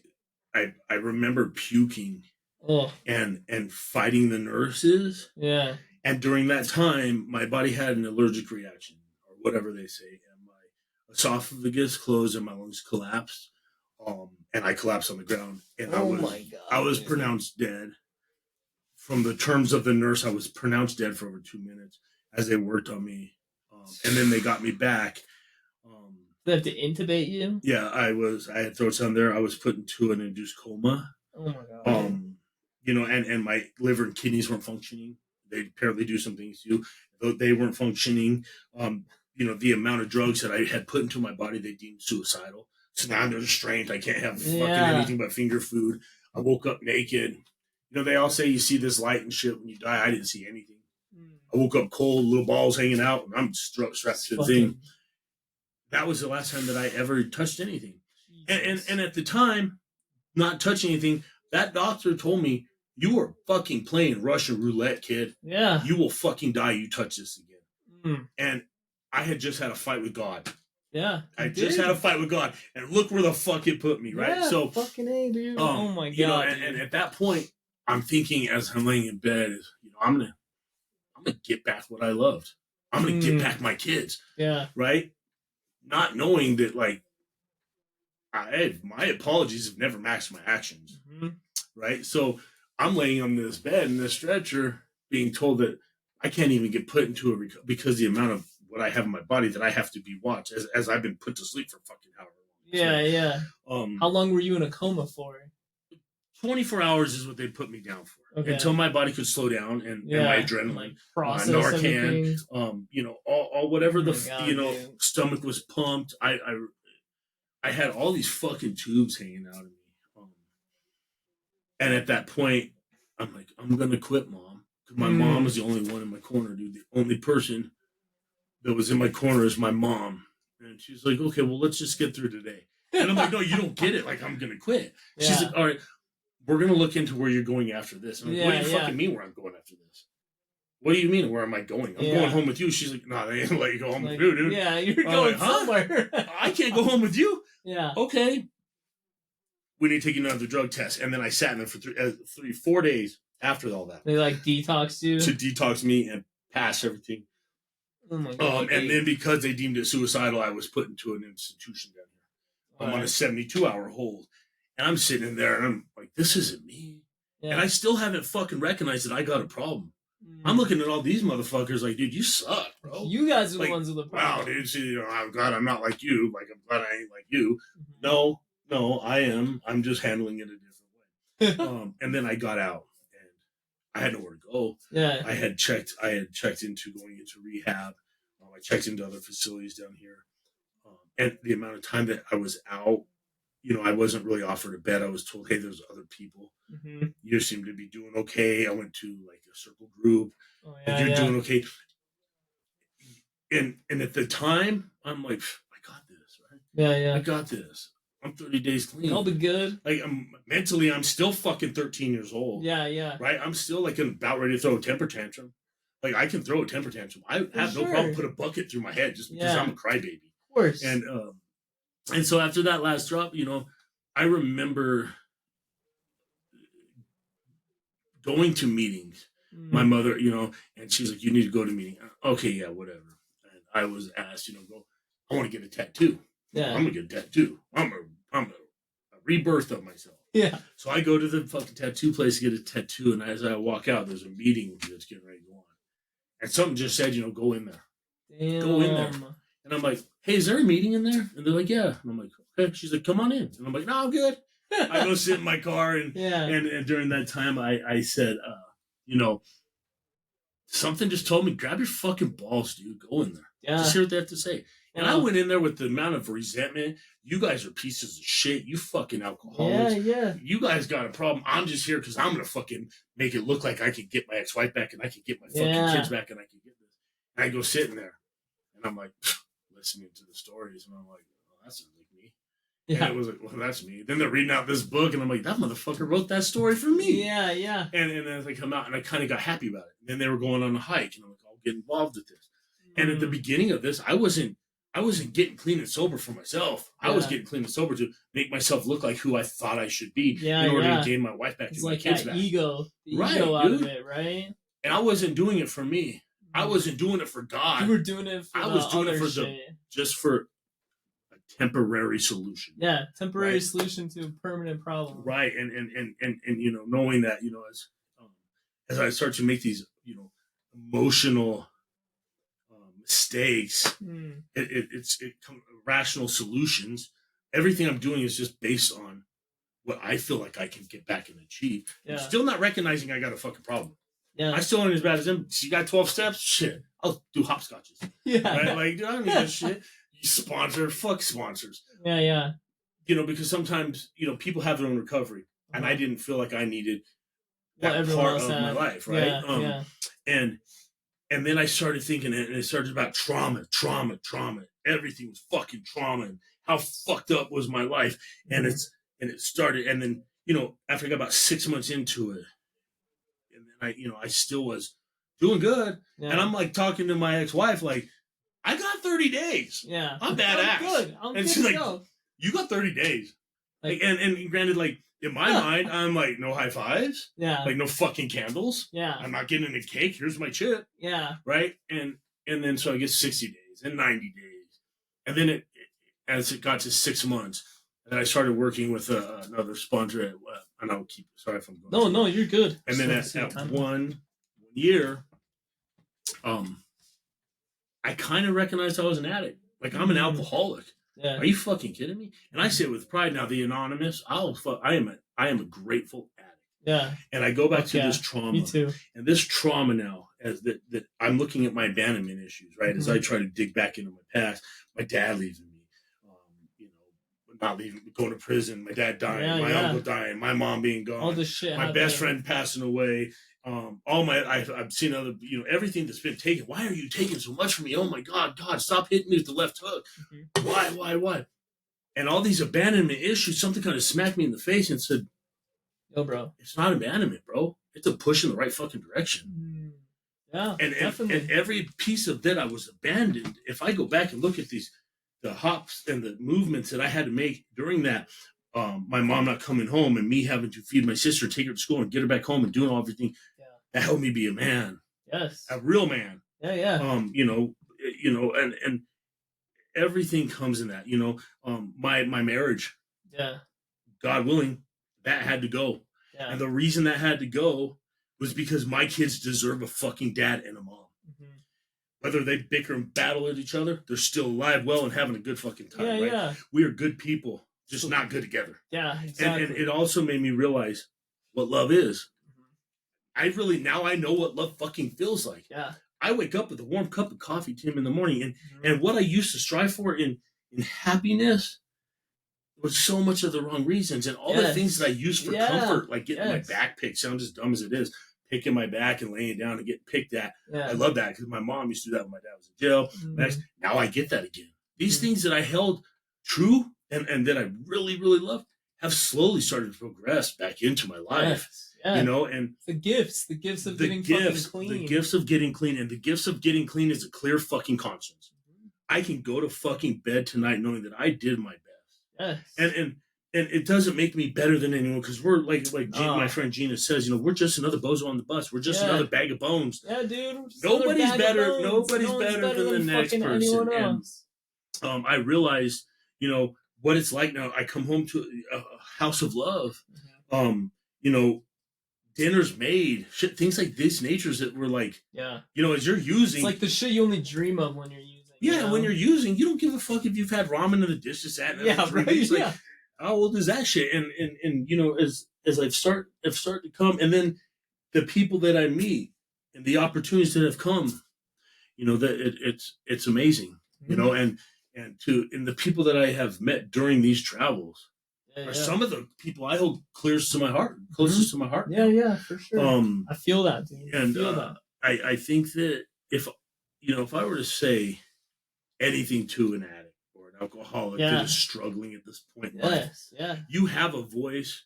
B: remember puking and fighting the nurses. And during that time, my body had an allergic reaction or whatever they say. And my esophagus closed and my lungs collapsed. And I collapsed on the ground. And I was pronounced dead. From the terms of the nurse, I was pronounced dead for over 2 minutes as they worked on me. And then they got me back.
A: They have to intubate you?
B: Yeah, I had throat sound there. I was put into an induced coma.
A: Oh my God.
B: And my liver and kidneys weren't functioning. They apparently do some things too. They weren't functioning. The amount of drugs that I had put into my body, they deemed suicidal. So now I'm restrained. I can't have fucking anything but finger food. I woke up naked. They all say you see this light and shit when you die. I didn't see anything. I woke up cold, little balls hanging out, and I'm strapped to the thing. That was the last time that I ever touched anything. And at the time, not touching anything, that doctor told me, you were fucking playing Russian roulette, kid. You will fucking die. You touch this again. And I had just had a fight with God.
A: Yeah.
B: I just had a fight with God, and look where the fuck it put me, right?
A: Yeah,
B: So
A: fucking A, dude. Oh my God.
B: You know, and at that point, I'm thinking as I'm laying in bed, you know, I'm gonna get back what I loved. I'm gonna get back my kids.
A: Yeah.
B: Right? Not knowing that, like, my apologies have never matched my actions. Right? So I'm laying on this bed in this stretcher, being told that I can't even get put into a because the amount of what I have in my body that I have to be watched as I've been put to sleep for fucking however long.
A: Yeah. How long were you in a coma for?
B: 24 hours is what they put me down for, until my body could slow down and my adrenaline,
A: like process
B: Narcan, you know, all whatever
A: God,
B: you know,
A: dude.
B: stomach was pumped. I had all these fucking tubes hanging out of me. And at that point, I'm like, I'm gonna quit, Mom. Because my mom was the only one in my corner, dude. The only person that was in my corner is my mom. And she's like, okay, well, let's just get through today. And I'm like, no, you don't get it. Like, I'm gonna quit. She's like, all right, we're gonna look into where you're going after this. And I'm like, what do you fucking mean where I'm going after this? What do you mean, where am I going? I'm going home with you. She's like, no, they ain't let you go home with you, dude.
A: Yeah, you're going somewhere.
B: I can't go home with you.
A: Yeah.
B: Okay. We need to take you another drug test. And then I sat in there for 4 days after all that.
A: They like detoxed you?
B: To detox me and pass everything.
A: Oh my God.
B: And then because they deemed it suicidal, I was put into an institution down here. I'm on a 72-hour hold. And I'm sitting in there and I'm like, this isn't me. Yeah. And I still haven't fucking recognized that I got a problem. I'm looking at all these motherfuckers like, dude, you suck, bro.
A: You guys are
B: like,
A: the ones with the problem.
B: Wow, dude, see, you know, I'm glad I'm not like you. Like, I'm glad I ain't like you. No, I am. I'm just handling it a different way. And then I got out and I had nowhere to go. Yeah. I had checked into going into rehab. I checked into other facilities down here. And the amount of time that I was out, you know, I wasn't really offered a bed. I was told, hey, there's other people. You seem to be doing okay. I went to like a circle group. You're doing okay. And at the time, I'm like, I got this, right? Yeah. I got this. I'm 30 days clean.
A: I'll be good.
B: Like, mentally, I'm still fucking 13 years old.
A: Yeah.
B: Right? I'm still like about ready to throw a temper tantrum. Like, I can throw a temper tantrum. I have no problem put a bucket through my head just because I'm a crybaby.
A: Of course.
B: And so after that last drop, you know, I remember going to meetings. My mother, you know, and she's like, you need to go to a meeting. Okay, yeah, whatever. And I was asked, you know, I want to get a tattoo. Yeah. I'm going to get a tattoo. I'm a rebirth of myself. Yeah. So I go to the fucking tattoo place to get a tattoo. And as I walk out, there's a meeting that's getting ready to go on. And something just said, you know, go in there. Damn. Go in there. And I'm like, hey, is there a meeting in there? And they're like, yeah. And I'm like, okay. She's like, come on in. And I'm like, no, I'm good. I go sit in my car. And during that time, I said, you know, something just told me, grab your fucking balls, dude. Go in there. Yeah. Just hear what they have to say. And I went in there with the amount of resentment. You guys are pieces of shit. You fucking alcoholics. Yeah. You guys got a problem. I'm just here because I'm going to fucking make it look like I could get my ex-wife back and I could get my fucking kids back and I could get this. And I go sitting there. And I'm like, listening to the stories. And I'm like, oh, that sounds like me. Yeah. And it was like, well, that's me. Then they're reading out this book. And I'm like, that motherfucker wrote that story for me. Yeah. And as I come out, and I kind of got happy about it. And then they were going on a hike. And I'm like, I'll get involved with this. And at the beginning of this, I wasn't getting clean and sober for myself. I was getting clean and sober to make myself look like who I thought I should be in order to gain my wife back and my kids back.
A: Ego, the ego out of it, right?
B: And I wasn't doing it for me. I wasn't doing it for God.
A: You were doing it for
B: just for a temporary solution.
A: Yeah, temporary solution to a permanent problem.
B: Right, and you know, knowing that, you know, as I start to make these, you know, emotional mistakes, it's rational solutions. Everything I'm doing is just based on what I feel like I can get back and achieve. Yeah. I'm still not recognizing I got a fucking problem. Yeah. I still ain't as bad as him. You got 12 steps? Shit. I'll do hopscotches. Yeah. Right? Like, dude, I don't need that shit. You sponsor. Fuck sponsors.
A: Yeah.
B: You know, because sometimes, you know, people have their own recovery. And I didn't feel like I needed that part of my life, right? And then I started thinking, and it started about trauma. Everything was fucking trauma, and how fucked up was my life. And it started, and then, you know, after I got about 6 months into it, and then I still was doing good. Yeah. And I'm like talking to my ex-wife, like, I got 30 days.
A: Yeah.
B: I'm badass.
A: Good. I'm
B: and
A: good
B: she's
A: to
B: like,
A: go.
B: you got 30 days.
A: Like,
B: and granted, like, in my mind, I'm like, no high fives.
A: Yeah.
B: Like, no fucking candles.
A: Yeah.
B: I'm not getting a cake. Here's my chip.
A: Yeah.
B: Right? And then so I get 60 days and 90 days. And then as it got to 6 months, and I started working with another sponsor at, and I'll keep, sorry if I'm going.
A: No, you're good.
B: And then at one year, I kind of recognized I was an addict. Like, I'm an alcoholic.
A: Yeah.
B: Are you fucking kidding me? And I say it with pride. Now, the anonymous, I am a grateful addict.
A: Yeah.
B: And I go back to this trauma.
A: Me too.
B: And this trauma now, as that I'm looking at my abandonment issues, right? As I try to dig back into my past, my dad leaving me, not leaving, going to prison, my dad dying, my uncle dying, my mom being gone,
A: all this shit,
B: my best friend passing away. I've seen other, everything that's been taken. Why are you taking so much from me? Oh my God, stop hitting me with the left hook. Why? And all these abandonment issues, something kind of smacked me in the face and said,
A: yo, bro,
B: it's not abandonment, bro. It's a push in the right fucking direction.
A: Yeah,
B: definitely. And every piece of that I was abandoned. If I go back and look at the hops and the movements that I had to make during that, my mom not coming home and me having to feed my sister, take her to school and get her back home and doing all everything, that helped me be a man.
A: Yes.
B: A real man.
A: Yeah.
B: And everything comes in that, my marriage.
A: Yeah.
B: God willing, that had to go.
A: Yeah.
B: And the reason that had to go was because my kids deserve a fucking dad and a mom. Whether they bicker and battle at each other, they're still alive, well, and having a good fucking time, right? Yeah. We are good people, just not good together.
A: Yeah, exactly.
B: And it also made me realize what love is. Now I know what love fucking feels like.
A: Yeah.
B: I wake up with a warm cup of coffee, Tim, in the morning, and what I used to strive for in happiness was so much of the wrong reasons, and all the things that I used for comfort, like getting my back picked, sounds as dumb as it is, picking my back and laying it down and getting picked at. I love that because my mom used to do that when my dad was in jail. Now I get that again. These things that I held true and that I really, really loved have slowly started to progress back into my life. And
A: the gifts of getting fucking clean.
B: The gifts of getting clean. And the gifts of getting clean is a clear fucking conscience. I can go to fucking bed tonight knowing that I did my best. And it doesn't make me better than anyone because we're like my friend Gina says, we're just another bozo on the bus. We're just another bag of bones.
A: Yeah, dude.
B: Nobody's better. Nobody's better than the next person. And I realized, what it's like now. I come home to a house of love. Dinners made, shit, things like this natures that were like, as you're using.
A: It's like the shit you only dream of when you're using.
B: Yeah, when you're using, you don't give a fuck if you've had ramen in the dish to sat in it 3 days. Like, how old is that shit? And as I've started to come, and then the people that I meet and the opportunities that have come, that it's amazing, and the people that I have met during these travels are some of the people I hold closest to my heart.
A: Yeah, for sure. I feel that, dude.
B: And I think that if I were to say anything to an addict or an alcoholic that is struggling at this point in life, you have a voice,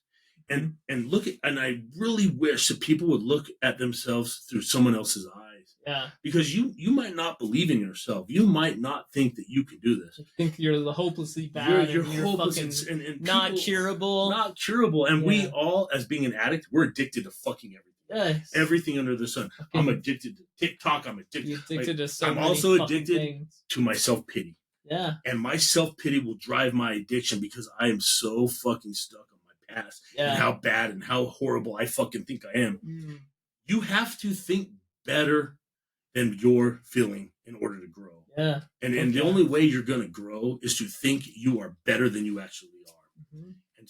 B: and I really wish that people would look at themselves through someone else's eyes.
A: Yeah.
B: Because you might not believe in yourself. You might not think that you can do this.
A: You think you're hopelessly bad. You're
B: hopeless
A: fucking
B: and
A: not curable.
B: Not curable. And we all, as being an addict, we're addicted to fucking everything.
A: Yes.
B: Everything under the sun. I'm addicted to TikTok. I'm addicted
A: to so
B: I'm
A: many
B: also addicted
A: things.
B: to my self-pity.
A: Yeah.
B: And my self-pity will drive my addiction because I am so fucking stuck on my past and how bad and how horrible I fucking think I am. You have to think better than you're feeling in order to grow.
A: Yeah.
B: And the only way you're going to grow is to think you are better than you actually are. And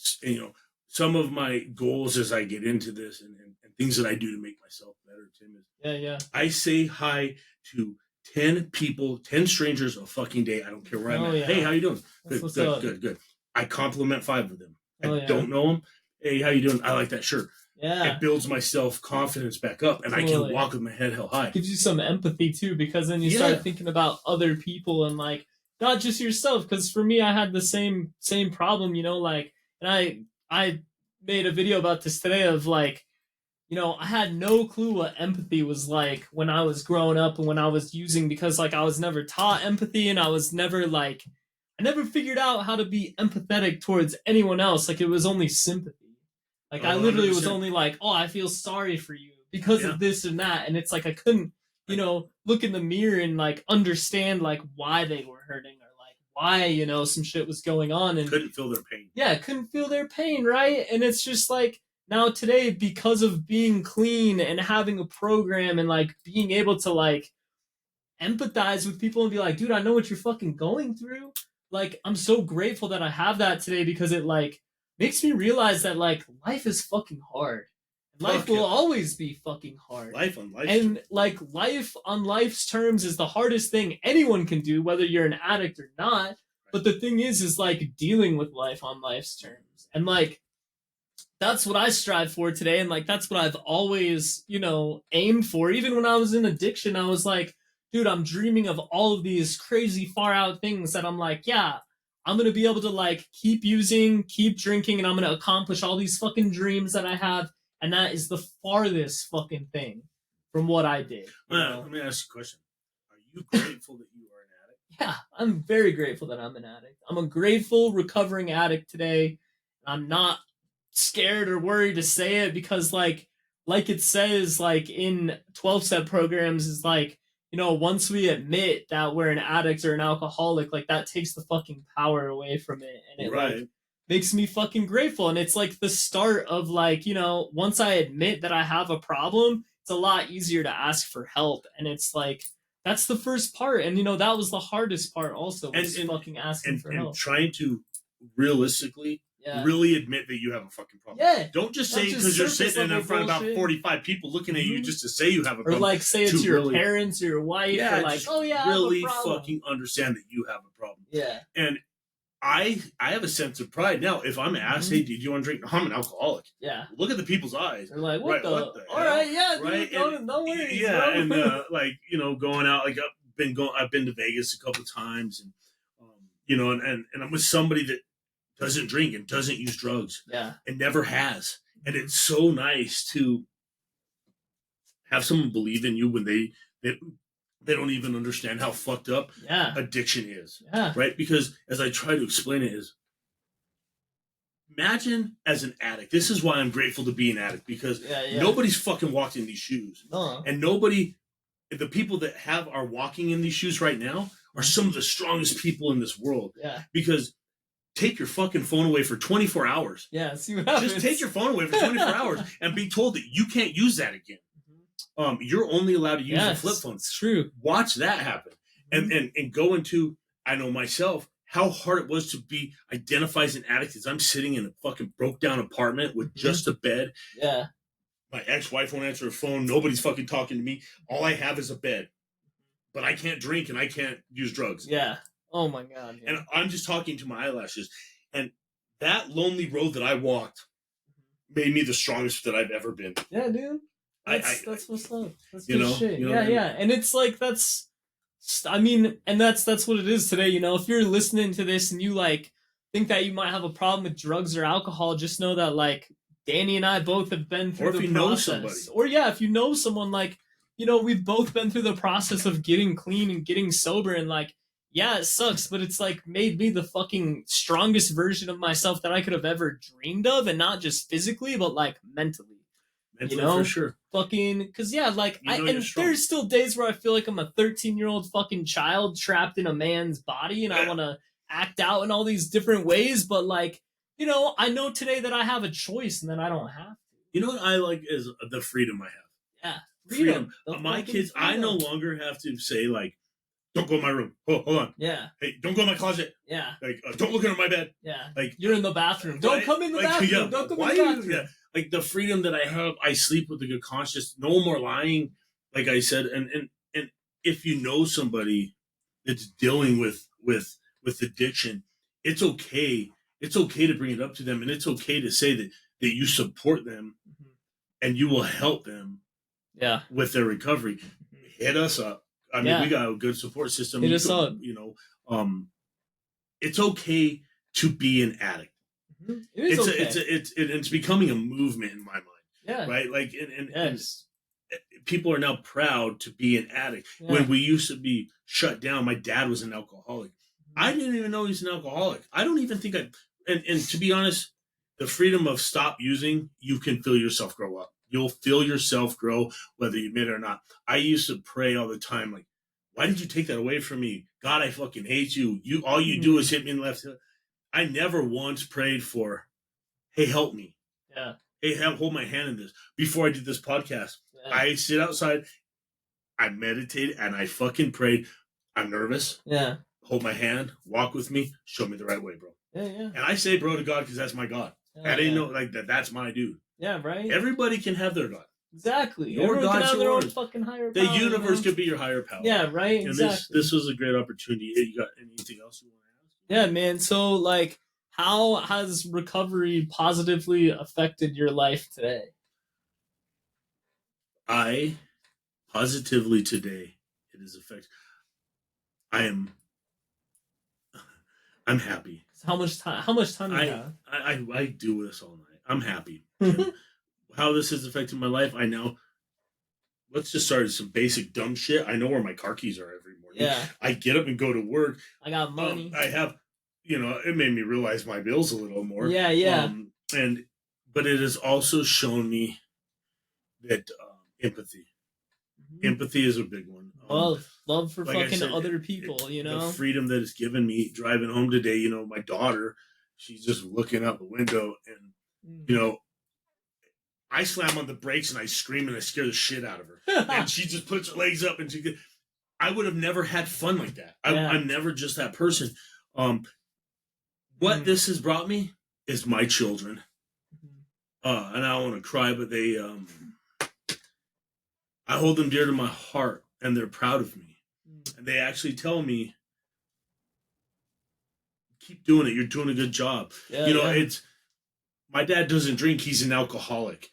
B: some of my goals as I get into this and things that I do to make myself better, Tim, is I say hi to 10 people, 10 strangers a fucking day. I don't care where I'm at. Hey, how you doing? Good. I compliment 5 of them. I don't know them. Hey, how you doing? I like that shirt.
A: Yeah.
B: It builds my self-confidence back up, and I can walk with my head held high.
A: Gives you some empathy, too, because then you start thinking about other people and, like, not just yourself. Because for me, I had the same problem, and I made a video about this today of, like, I had no clue what empathy was like when I was growing up and when I was using, because like I was never taught empathy, and I was never like, I never figured out how to be empathetic towards anyone else. Like it was only sympathy. Like I literally was
B: 100%.
A: only like, oh, I feel sorry for you because of this and that. And it's like I couldn't, look in the mirror and like understand like why they were hurting, or like why, some shit was going on, and
B: Couldn't feel their pain.
A: yeah, couldn't feel their pain, right? And it's just like now today, because of being clean and having a program and like being able to like empathize with people and be like, dude, I know what you're fucking going through. Like, I'm so grateful that I have that today, because it like makes me realize that like life is fucking hard. Life will always be fucking hard.
B: Life on life.
A: And like life on life's terms is the hardest thing anyone can do, whether you're an addict or not. But the thing is like dealing with life on life's terms. And like that's what I strive for today. And like that's what I've always, aimed for. Even when I was in addiction, I was like, dude, I'm dreaming of all of these crazy far out things that I'm like, yeah, I'm gonna be able to like keep using, keep drinking, and I'm gonna accomplish all these fucking dreams that I have. And that is the farthest fucking thing from what I did.
B: Let me ask you a question. Are you grateful that you are an addict?
A: Yeah, I'm very grateful that I'm an addict. I'm a grateful recovering addict today. I'm not scared or worried to say it, because like it says like in 12-step programs is like, once we admit that we're an addict or an alcoholic, like that takes the fucking power away from it, and it like makes me fucking grateful. And it's like the start of like, once I admit that I have a problem, it's a lot easier to ask for help. And it's like that's the first part, and that was the hardest part also, was fucking asking for help.
B: And trying to realistically really admit that you have a fucking problem.
A: Yeah.
B: Don't just say because you're sitting in front of about 45 people looking at you just to say you have a problem.
A: Or like say it to your parents or your wife, or like, oh yeah,
B: really
A: I have a problem.
B: Fucking understand that you have a problem.
A: Yeah.
B: And I have a sense of pride. Now, if I'm asked, hey, do you want to drink? I'm an alcoholic.
A: Yeah.
B: Look at the people's eyes.
A: They're like, what the hell?
B: All right,
A: yeah, dude, right? No worries.
B: Yeah,
A: bro.
B: and like, going out, like I've been to Vegas a couple times, and and I'm with somebody that doesn't drink and doesn't use drugs.
A: Yeah.
B: And never has. And it's so nice to have someone believe in you when they don't even understand how fucked up addiction is.
A: Yeah.
B: Right? Because as I try to explain it is, imagine as an addict. This is why I'm grateful to be an addict, because nobody's fucking walked in these shoes.
A: No.
B: And the people that are walking in these shoes right now are some of the strongest people in this world.
A: Yeah.
B: Because take your fucking phone away for 24 hours.
A: Yeah, see what happens.
B: Just take your phone away for 24 hours and be told that you can't use that again. You're only allowed to use a flip phone.
A: It's true.
B: Watch that happen. And go into, I know myself, how hard it was to be identified as an addict as I'm sitting in a fucking broke down apartment with just a bed.
A: Yeah.
B: My ex-wife won't answer her phone. Nobody's fucking talking to me. All I have is a bed. But I can't drink and I can't use drugs.
A: Yeah. Oh my God. Yeah.
B: And I'm just talking to my eyelashes. And that lonely road that I walked made me the strongest that I've ever been.
A: Yeah, dude. That's what's up. That's good shit.
B: Yeah.
A: And it's like and that's what it is today. If you're listening to this and you like think that you might have a problem with drugs or alcohol, just know that like Danny and I both have been through the process. Know somebody. Or if you know someone, like, we've both been through the process of getting clean and getting sober, and like, yeah, it sucks, but it's like made me the fucking strongest version of myself that I could have ever dreamed of, and not just physically, but like mentally.
B: For sure.
A: Fucking, because there's still days where I feel like I'm a 13-year-old fucking child trapped in a man's body, and I want to act out in all these different ways, but like, I know today that I have a choice and that I don't have to.
B: You know what I like is the freedom I have.
A: Yeah.
B: Freedom. My kids, freedom. I no longer have to say like, don't go in my room. Oh, hold on.
A: Yeah.
B: Hey, don't go in my closet.
A: Yeah.
B: Like, don't look under my bed.
A: Yeah.
B: Like,
A: you're in the bathroom. Don't come in the bathroom. Yeah. Don't come in the bathroom.
B: Yeah. Like the freedom that I have, I sleep with a good conscience. No more lying. Like I said, and if you know somebody that's dealing with addiction, it's okay. It's okay to bring it up to them, and it's okay to say that you support them, and you will help them.
A: Yeah.
B: With their recovery. Hit us up. I mean, we got a good support system.
A: Hit us up.
B: It's okay to be an addict.
A: It is okay.
B: It's becoming a movement in my mind.
A: Yeah.
B: right? Like, and
A: Yes.
B: people are now proud to be an addict.
A: Yeah.
B: When we used to be shut down, my dad was an alcoholic. I didn't even know he's an alcoholic. I don't even think and to be honest, the freedom of stop using, you can feel yourself grow up. You'll feel yourself grow, whether you admit it or not. I used to pray all the time, like, why did you take that away from me? God, I fucking hate you. All you do is hit me in the left. I never once prayed for, hey, help me.
A: Yeah.
B: Hey, hold my hand in this. Before I did this podcast,
A: Yeah.
B: I sit outside, I meditate, and I fucking prayed. I'm nervous.
A: Yeah.
B: Hold my hand, walk with me, show me the right way, bro.
A: Yeah. Yeah.
B: And I say bro to God because that's my God.
A: Yeah,
B: I didn't know like that. That's my dude.
A: Yeah, right.
B: Everybody can have their God.
A: Exactly.
B: Your
A: Everyone can
B: God's
A: have their own
B: yours.
A: fucking higher
B: The
A: power.
B: universe could be your higher power.
A: Yeah, right.
B: And
A: Exactly.
B: this was a great opportunity. You got anything else you want to ask?
A: Yeah, man. So, like, how has recovery positively affected your life today?
B: I positively today it is affected. I'm happy.
A: How much time do you have?
B: I do this all night. I'm happy. How this has affected my life, I know. Let's just start with some basic dumb shit. I know where my car keys are every morning.
A: Yeah.
B: I get up and go to work.
A: I got money.
B: I have, it made me realize my bills a little more.
A: Yeah, yeah.
B: But it has also shown me that empathy. Mm-hmm. Empathy is a big one.
A: Love for like fucking other people,
B: The freedom that it's given me driving home today, my daughter, she's just looking out the window and, I slam on the brakes and I scream and I scare the shit out of her. And she just puts her legs up and I would have never had fun like that. I'm never just that person. What this has brought me is my children. And I don't want to cry, but they, I hold them dear to my heart and they're proud of me. And they actually tell me, keep doing it. You're doing a good job. It's, my dad doesn't drink. He's an alcoholic.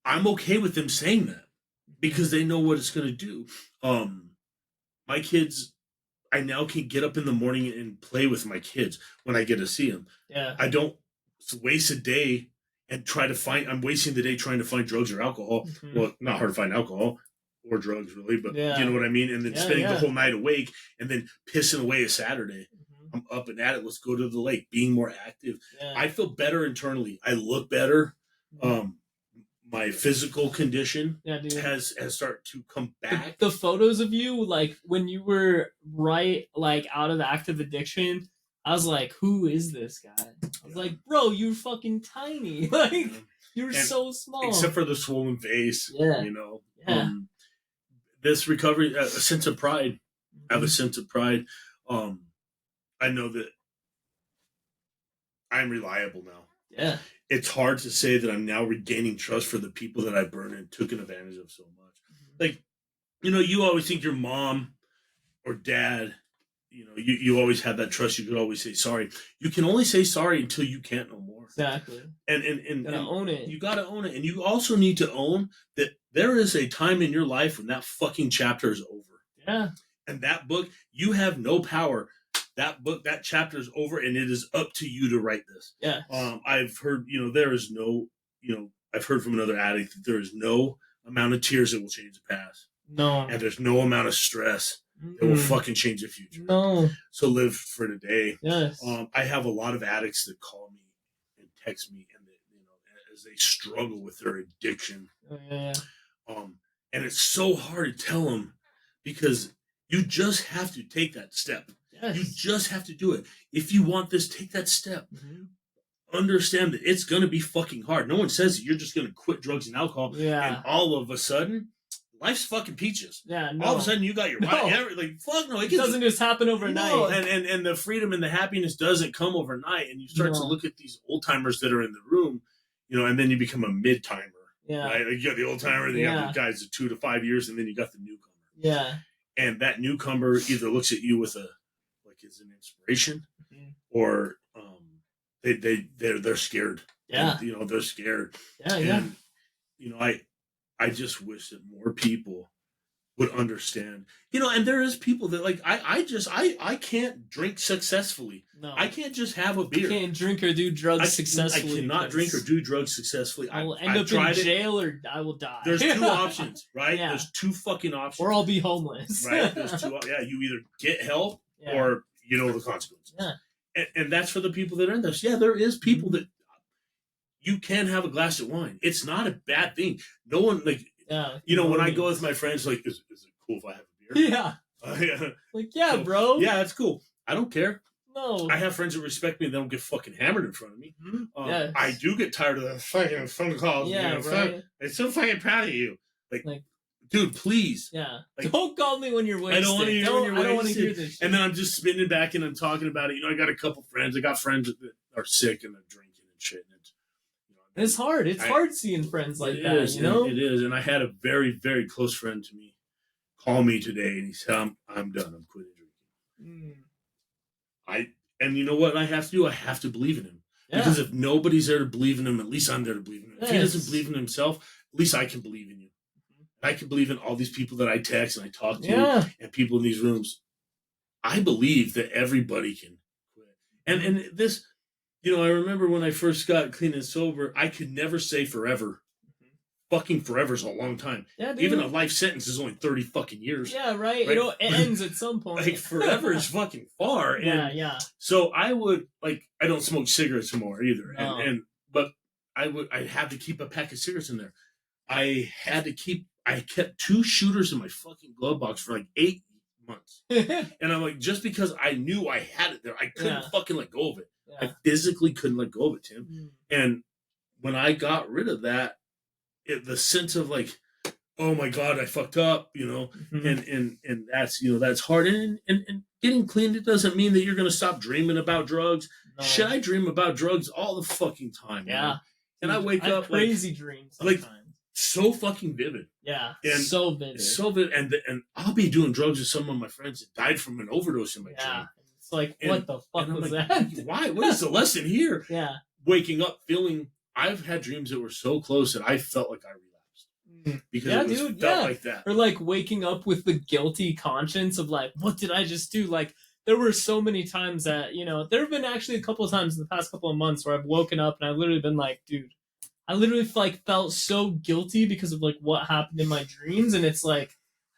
B: I'm okay with them saying that because they know what it's going to do. My kids, I now can get up in the morning and play with my kids when I get to see them.
A: Yeah.
B: I don't waste a day and I'm wasting the day trying to find drugs or alcohol. Mm-hmm. Well, not hard to find alcohol or drugs really, but you know what I mean? And then spending the whole night awake and then pissing away a Saturday. Mm-hmm. I'm up and at it. Let's go to the lake, being more active. Yeah. I feel better internally. I look better. Mm-hmm. My physical condition has started to come back.
A: The photos of you, like when you were like out of active addiction, I was like, who is this guy? I was like, bro, you're fucking tiny. Like you're so small.
B: Except for the swollen face. Yeah. This recovery, a sense of pride. Mm-hmm. I have a sense of pride. I know that I'm reliable now.
A: Yeah.
B: It's hard to say that I'm now regaining trust for the people that I burned and took advantage of so much. Mm-hmm. Like, you always think your mom or dad, you always have that trust. You could always say sorry. You can only say sorry until you can't no more.
A: Exactly.
B: And
A: gotta own it.
B: You gotta own it. And you also need to own that there is a time in your life when that fucking chapter is over.
A: Yeah.
B: And that book, you have no power. That book, that chapter is over, and it is up to you to write this.
A: Yeah.
B: I've heard, there is no, I've heard from another addict that there is no amount of tears that will change the past.
A: No.
B: And there's no amount of stress that will fucking change the future.
A: No.
B: So live for today.
A: Yes.
B: I have a lot of addicts that call me and text me, and as they struggle with their addiction.
A: Oh, yeah.
B: And it's so hard to tell them because you just have to take that step. Yes. You just have to do it. If you want this, take that step. Mm-hmm. Understand that it's going to be fucking hard. No one says that you're just going to quit drugs and alcohol.
A: Yeah.
B: And all of a sudden, life's fucking peaches.
A: Yeah. No.
B: All of a sudden, you got your right. Like, fuck no.
A: It doesn't just happen overnight.
B: No. And the freedom and the happiness doesn't come overnight. And you start to look at these old timers that are in the room, and then you become a mid timer.
A: Yeah.
B: Right? Like you got the old timer, then you got the guys of 2 to 5 years, and then you got the newcomer.
A: Yeah. And
B: that newcomer either looks at you with as an inspiration, or they're scared.
A: Yeah,
B: and, they're scared.
A: Yeah,
B: and I just wish that more people would understand. And there is people that like I can't drink successfully.
A: No.
B: I can't just have a beer.
A: I can't drink or do drugs successfully.
B: I cannot drink or do drugs successfully.
A: I will end up in jail or I will die.
B: There's two options, right?
A: Yeah.
B: There's two fucking options.
A: Or I'll be homeless.
B: Right? There's two. Yeah, you either get help or you know the consequences.
A: Yeah.
B: And that's for the people that are in this. Yeah, there is people that you can have a glass of wine. It's not a bad thing. No one like.
A: Yeah.
B: When I go with my friends, like, is it cool if I have a beer?
A: Yeah. Like, yeah, bro.
B: Yeah, that's cool. I don't care.
A: No.
B: I have friends that respect me and they don't get fucking hammered in front of me.
A: Yes.
B: I do get tired of the fucking phone calls.
A: Yeah, right.
B: I'm so fucking proud of you. Like dude, please.
A: Yeah.
B: Like,
A: don't call me when you're wasted.
B: I don't want to hear when you're wasted.
A: I don't want to hear this shit.
B: And then I'm just spinning back and I'm talking about it. I got a couple friends. I got friends that are sick and they're drinking and shit. And
A: it's hard. It's hard seeing friends like that,
B: It is. And I had a very, very close friend to me call me today and he said, I'm done. I'm quitting drinking. And you know what I have to do? I have to believe in him. Yeah. Because if nobody's there to believe in him, at least I'm there to believe in him. If he doesn't believe in himself, at least I can believe in you. I can believe in all these people that I text and I talk to and people in these rooms. I believe that everybody can quit. And this, I remember when I first got clean and sober, I could never say forever. Fucking forever is a long time. Yeah, dude. Even a life sentence is only 30 fucking years.
A: Yeah, right. It ends at some point.
B: Like forever is fucking far. And so I would I don't smoke cigarettes anymore either. No. But I'd have to keep a pack of cigarettes in there. I kept 2 shooters in my fucking glove box for 8 months. And I'm like, just because I knew I had it there, I couldn't fucking let go of it. Yeah. I physically couldn't let go of it, Tim. And when I got rid of that, the sense of oh my God, I fucked up, and that's, that's hard. And getting clean, it doesn't mean that you're going to stop dreaming about drugs. No. Shit, I dream about drugs all the fucking time. Yeah. Man. And I wake up
A: crazy dreams sometimes.
B: So fucking vivid.
A: Yeah.
B: And
A: so vivid.
B: So vivid. And I'll be doing drugs with some of my friends that died from an overdose in my dream.
A: It's what the fuck was that?
B: Why? What is the lesson here?
A: Yeah.
B: Waking up feeling, I've had dreams that were so close that I felt like I relapsed. Because it felt like that.
A: Or waking up with the guilty conscience of what did I just do? There were so many times that, there have been actually a couple of times in the past couple of months where I've woken up and I've literally been dude, I literally felt so guilty because of what happened in my dreams. And it's I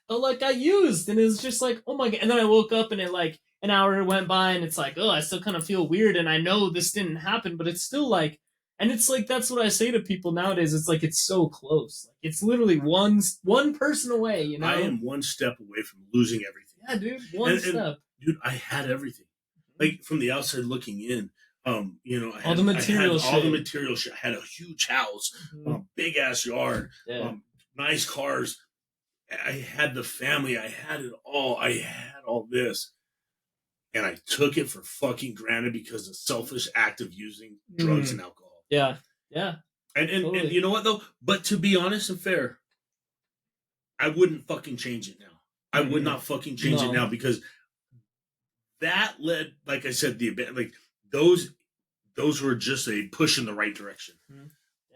A: felt like I used, and it was just oh my God. And then I woke up and it an hour went by and it's oh, I still kind of feel weird. And I know this didn't happen, but it's still and it's that's what I say to people nowadays. It's it's so close. It's literally one person away,
B: I am one step away from losing everything.
A: Yeah, dude. One step.
B: Dude, I had everything. From the outside looking in, I had
A: all the material shit.
B: All the material shit. I had a huge house, big ass yard, nice cars. I had the family. I had it all. I had all this. And I took it for fucking granted because of the selfish act of using drugs and alcohol.
A: Yeah. Yeah.
B: And you know what though? But to be honest and fair, I wouldn't fucking change it now. I would not fucking change it now because that led, like I said, those were just a push in the right direction.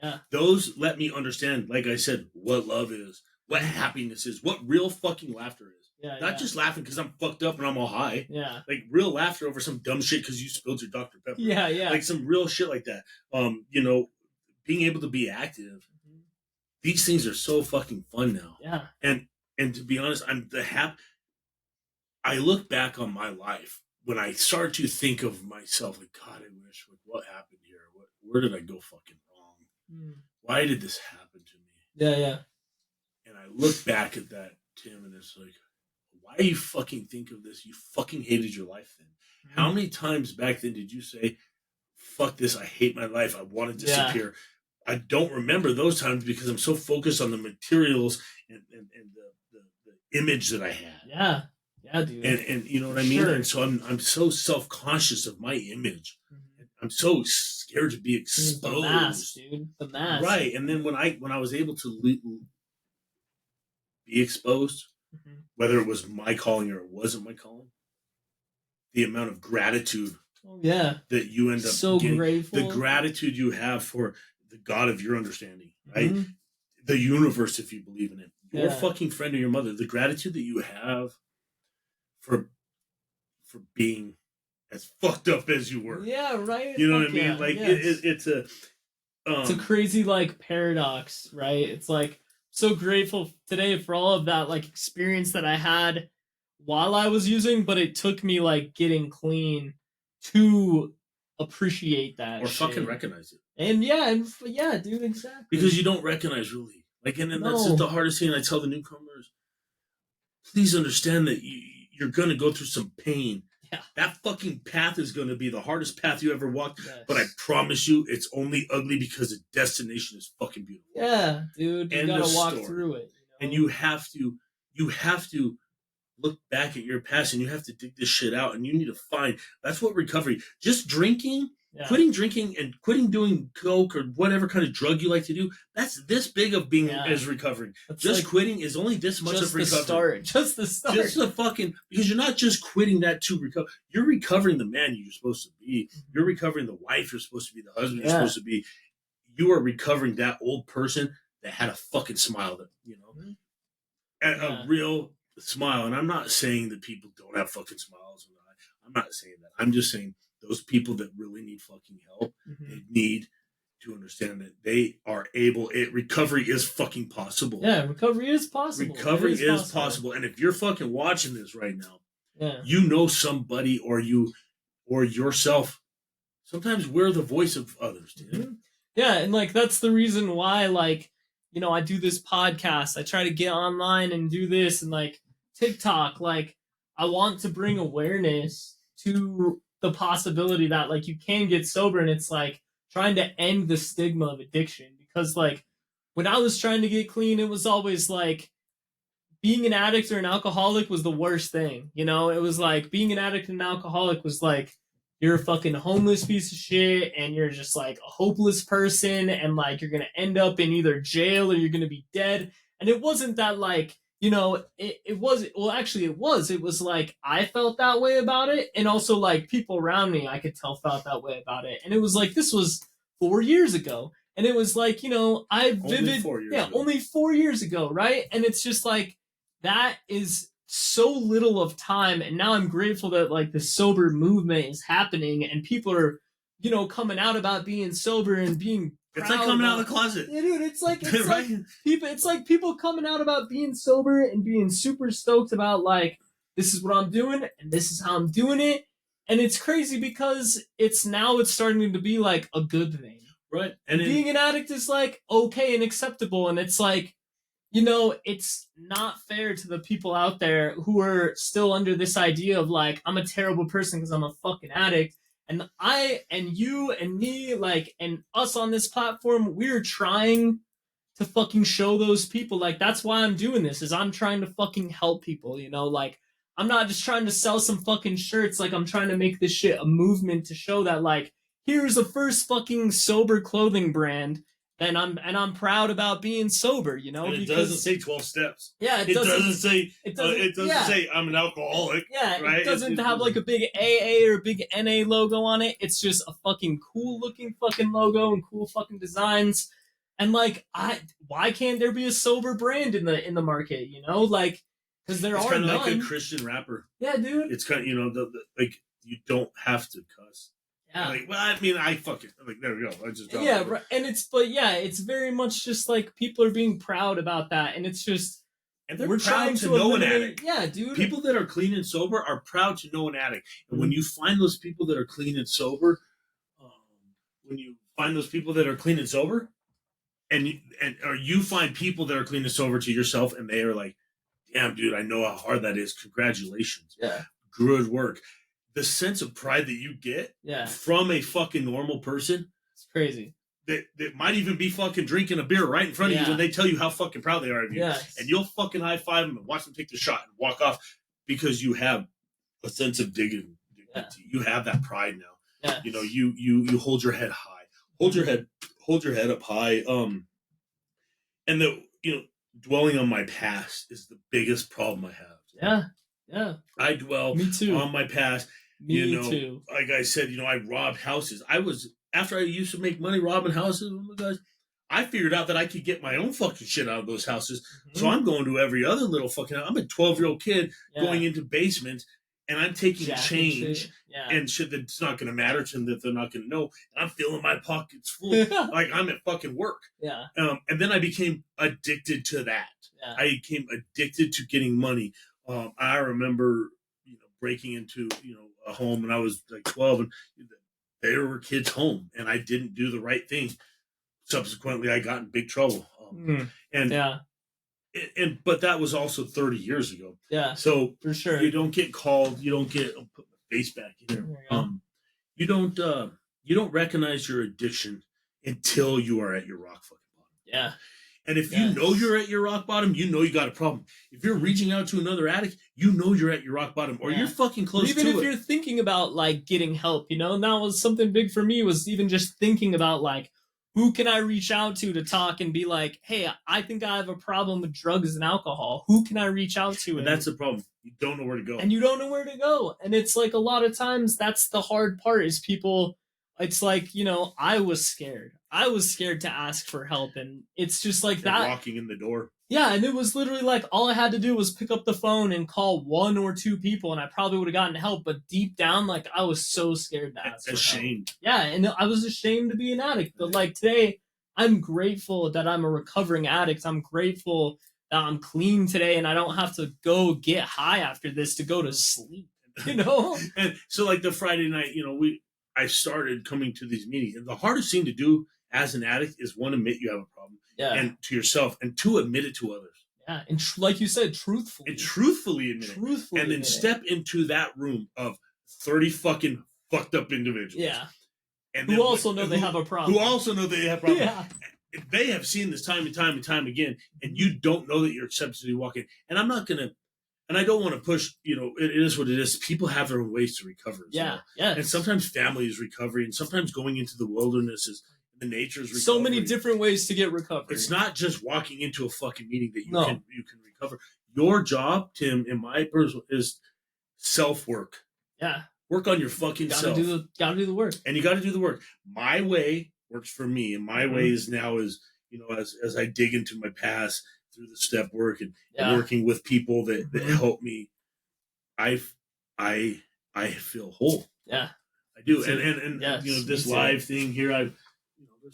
A: Yeah.
B: Those let me understand, like I said, what love is, what happiness is, what real fucking laughter is.
A: Yeah,
B: Not just laughing because I'm fucked up and I'm all high.
A: Yeah.
B: Real laughter over some dumb shit because you spilled your Dr. Pepper.
A: Yeah, yeah.
B: Some real shit like that. Being able to be active. These things are so fucking fun now.
A: Yeah.
B: And to be honest, I look back on my life when I start to think of myself God, I wish, what happened here? Where did I go fucking wrong? Why did this happen to me?
A: Yeah, yeah.
B: And I look back at that, Tim, and it's why do you fucking think of this? You fucking hated your life then. How many times back then did you say, fuck this, I hate my life, I want to disappear? I don't remember those times because I'm so focused on the materials and the image that I had.
A: Yeah. Yeah, dude.
B: And you know what I mean? Sure. And so I'm so self-conscious of my image. I'm so scared to be exposed. The
A: mask, dude. The mask.
B: Right. And then when I was able to be exposed, whether it was my calling or it wasn't my calling, the amount of gratitude that you end up
A: so
B: getting,
A: grateful.
B: the gratitude you have for the God of your understanding, right? The universe, if you believe in it, your fucking friend or your mother, the gratitude that you have for being as fucked up as you were.
A: Yeah, right.
B: You know what I mean? Like it's
A: a crazy like paradox, right? It's like so grateful today for all of that like experience that I had while I was using, but it took me like getting clean to appreciate that
B: or
A: shit.
B: fucking recognize it.
A: And yeah, dude, exactly.
B: Because you don't recognize really. Like, and that's just the hardest thing I tell the newcomers. Please understand that you're going to go through some pain.
A: Yeah.
B: That fucking path is going to be the hardest path you ever walked.
A: Yes.
B: But I promise you, it's only ugly because the destination is fucking beautiful.
A: Yeah, dude. You gotta walk through it.
B: And you have to look back at your past and you have to dig this shit out. And you need to find, that's what recovery, just drinking, quitting drinking and quitting doing coke or whatever kind of drug you like to do, that's this big of being as recovering. That's just like, quitting is only this much of recovery.
A: Just the start.
B: Just the fucking, because you're not just quitting that to recover. You're recovering the man you're supposed to be. You're recovering the wife you're supposed to be, the husband you're supposed to be. You are recovering that old person that had a fucking smile that, a real smile. And I'm not saying that people don't have fucking smiles. I'm not saying that. I'm just saying those people that really need fucking help, they need to understand that they are able. Recovery is fucking possible.
A: Yeah, recovery is possible.
B: Recovery is possible. And if you're fucking watching this right now, you know somebody or yourself. Sometimes we're the voice of others, dude.
A: Yeah, and like that's the reason why, like, I do this podcast. I try to get online and do this, and like TikTok. Like, I want to bring awareness to the possibility that like you can get sober, and it's like trying to end the stigma of addiction. Because like when I was trying to get clean, it was always like being an addict or an alcoholic was the worst thing. It was like being an addict and an alcoholic was like you're a fucking homeless piece of shit and you're just like a hopeless person and like you're gonna end up in either jail or you're gonna be dead. And it wasn't that like it was like I felt that way about it, and also like people around me I could tell felt that way about it. And it was like this was 4 years ago, and it was like only 4 years ago, right? And it's just like that is so little of time, and now I'm grateful that like the sober movement is happening and people are coming out about being sober and being
B: it's like coming out of the closet.
A: Yeah, dude, it's like
B: right?
A: It's like people coming out about being sober and being super stoked about like this is what I'm doing and this is how I'm doing it. And it's crazy because it's starting to be like a good thing.
B: Right.
A: And being an addict is like okay and acceptable, and it's like it's not fair to the people out there who are still under this idea of like I'm a terrible person because I'm a fucking addict. And I and you and me, like, and us on this platform, we're trying to fucking show those people, like, that's why I'm doing this, is I'm trying to fucking help people, like, I'm not just trying to sell some fucking shirts, like, I'm trying to make this shit a movement to show that, like, here's the first fucking sober clothing brand, and I'm proud about being sober,
B: And it doesn't say 12 steps.
A: Yeah,
B: it doesn't say I'm an alcoholic.
A: Yeah,
B: right?
A: It doesn't have like a big AA or a big NA logo on it. It's just a fucking cool looking fucking logo and cool fucking designs. And like, why can't there be a sober brand in the market? Like, because there are none. It's kind of like a
B: Christian rapper.
A: Yeah, dude.
B: It's kind of like you don't have to cuss.
A: Yeah.
B: Like, well, I mean, I fucking like there we go. I just
A: right. And it's very much just like people are being proud about that, and it's just
B: and we're trying to know an addict.
A: Yeah, dude.
B: People that are clean and sober are proud to know an addict, and when you find those people that are clean and sober, or you find people that are clean and sober to yourself, and they are like, "Damn, dude, I know how hard that is. Congratulations.
A: Yeah,
B: good work." The sense of pride that you get from a fucking normal person,
A: it's crazy.
B: That might even be fucking drinking a beer right in front of you, and they tell you how fucking proud they are of you.
A: Yes.
B: And you'll fucking high five them and watch them take the shot and walk off because you have a sense of dignity. Yeah. You have that pride now.
A: Yeah.
B: You hold your head high. Hold your head up high. And dwelling on my past is the biggest problem I have.
A: Yeah. Yeah.
B: I dwell on my past.
A: Me too.
B: Like I said, I robbed houses. After I used to make money robbing houses, guys, I figured out that I could get my own fucking shit out of those houses.
A: Mm-hmm.
B: So I'm going to every other little fucking house. I'm a 12-year-old kid going into basements, and I'm taking change and shit that's not going to matter to them, that they're not going to know. And I'm filling my pockets full like I'm at fucking work.
A: Yeah.
B: And then I became addicted to that.
A: Yeah.
B: I became addicted to getting money. I remember, breaking into, a home when I was like 12, and there were kids home, and I didn't do the right thing. Subsequently, I got in big trouble. But that was also 30 years ago.
A: Yeah.
B: So
A: for sure,
B: you don't get called. You don't get put my face back in there. You don't recognize your addiction until you are at your rock fucking bottom.
A: Yeah.
B: And if you know you're at your rock bottom, you know you got a problem. If you're reaching out to another addict, you know you're at your rock bottom, or you're fucking close to it.
A: Even if you're thinking about like getting help, and that was something big for me, was even just thinking about like, who can I reach out to talk and be like, hey, I think I have a problem with drugs and alcohol. Who can I reach out to?
B: And that's the problem. You don't know where to go.
A: And you don't know where to go. And it's like a lot of times that's the hard part is people, it's like, I was scared. I was scared to ask for help. And it's just like that.
B: Walking in the door.
A: Yeah. And it was literally like all I had to do was pick up the phone and call 1 or 2 people, and I probably would have gotten help. But deep down, like I was so scared to ask.
B: Ashamed.
A: Yeah. And I was ashamed to be an addict. But like today, I'm grateful that I'm a recovering addict. I'm grateful that I'm clean today and I don't have to go get high after this to go to sleep,
B: And so like the Friday night, I started coming to these meetings, and the hardest thing to do as an addict is, 1, admit you have a problem, and to yourself, and 2, admit it to others.
A: Yeah, and like you said, truthfully.
B: And truthfully admit it. And then step into that room of 30 fucking fucked up individuals.
A: Yeah.
B: And
A: who also know they have a problem.
B: Who also know they have problems.
A: Yeah.
B: They have seen this time and time and time again, and you don't know that you're accepted to walk in. And I'm not going to, and I don't want to push, it is what it is. People have their own ways to recover.
A: Yeah.
B: And sometimes family is recovery, and sometimes going into the wilderness is the nature's recovery.
A: So many different ways to get recovery.
B: It's not just walking into a fucking meeting that you can recover. Your job, Tim, in my personal, is self-work.
A: Yeah.
B: Work on your fucking self.
A: Gotta do the work.
B: And you got to do the work. My way works for me, and my way is now is, as I dig into my past through the step work and working with people that help me, I feel whole.
A: Yeah,
B: I do. And this live thing here, there's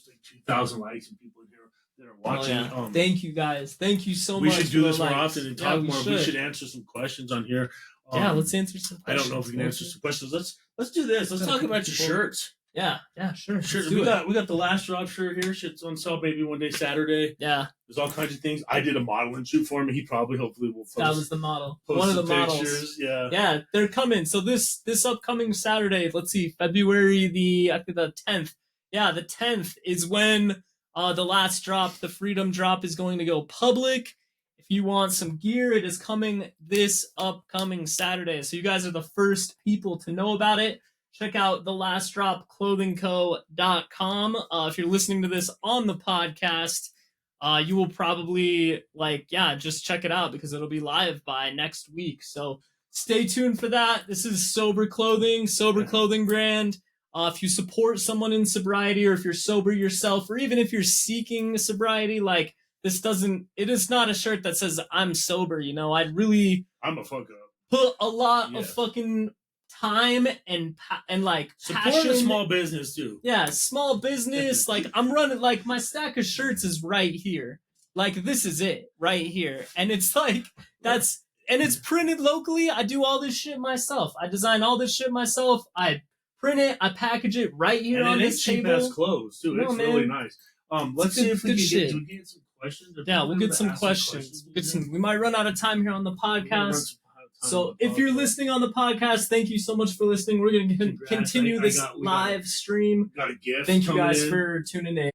B: like 2,000 likes and people in here that are watching.
A: Oh, yeah. Thank you guys. Thank you so much.
B: We should do this more often and talk more. We should answer some questions on here.
A: Let's answer some questions.
B: I don't know if we can answer some questions. Let's do this. Let's talk about your shirts.
A: Yeah, sure.
B: We got the last drop shirt here. Shit's on sale, baby. One day Saturday.
A: Yeah,
B: there's all kinds of things. I did a modeling shoot for him. He hopefully will post.
A: That was the model. One of the models. Yeah, they're coming. So this upcoming Saturday, let's see, February the 10th. Yeah, the 10th is when the last drop, the Freedom drop, is going to go public. If you want some gear, it is coming this upcoming Saturday. So you guys are the first people to know about it. Check out thelastdropclothingco.com. If you're listening to this on the podcast, you will probably just check it out because it'll be live by next week. So stay tuned for that. This is Sober Clothing brand. If you support someone in sobriety, or if you're sober yourself, or even if you're seeking sobriety, it is not a shirt that says I'm sober. I'm
B: a fuck up.
A: Put a lot of fucking time and
B: support
A: passion.
B: A small business too.
A: Yeah, small business. I'm running, my stack of shirts is right here. This is it right here. And it's and it's printed locally. I do all this shit myself. I design all this shit myself. I print it, I package it right here on this table.
B: And it's cheap as clothes too. It's really nice. Let's see if we can get some questions.
A: Yeah, we'll get some questions. We might run out of time here on the podcast. So if you're listening on the podcast, thank you so much for listening. We're going to continue this live stream.
B: Got a gift.
A: Thank you guys for tuning in.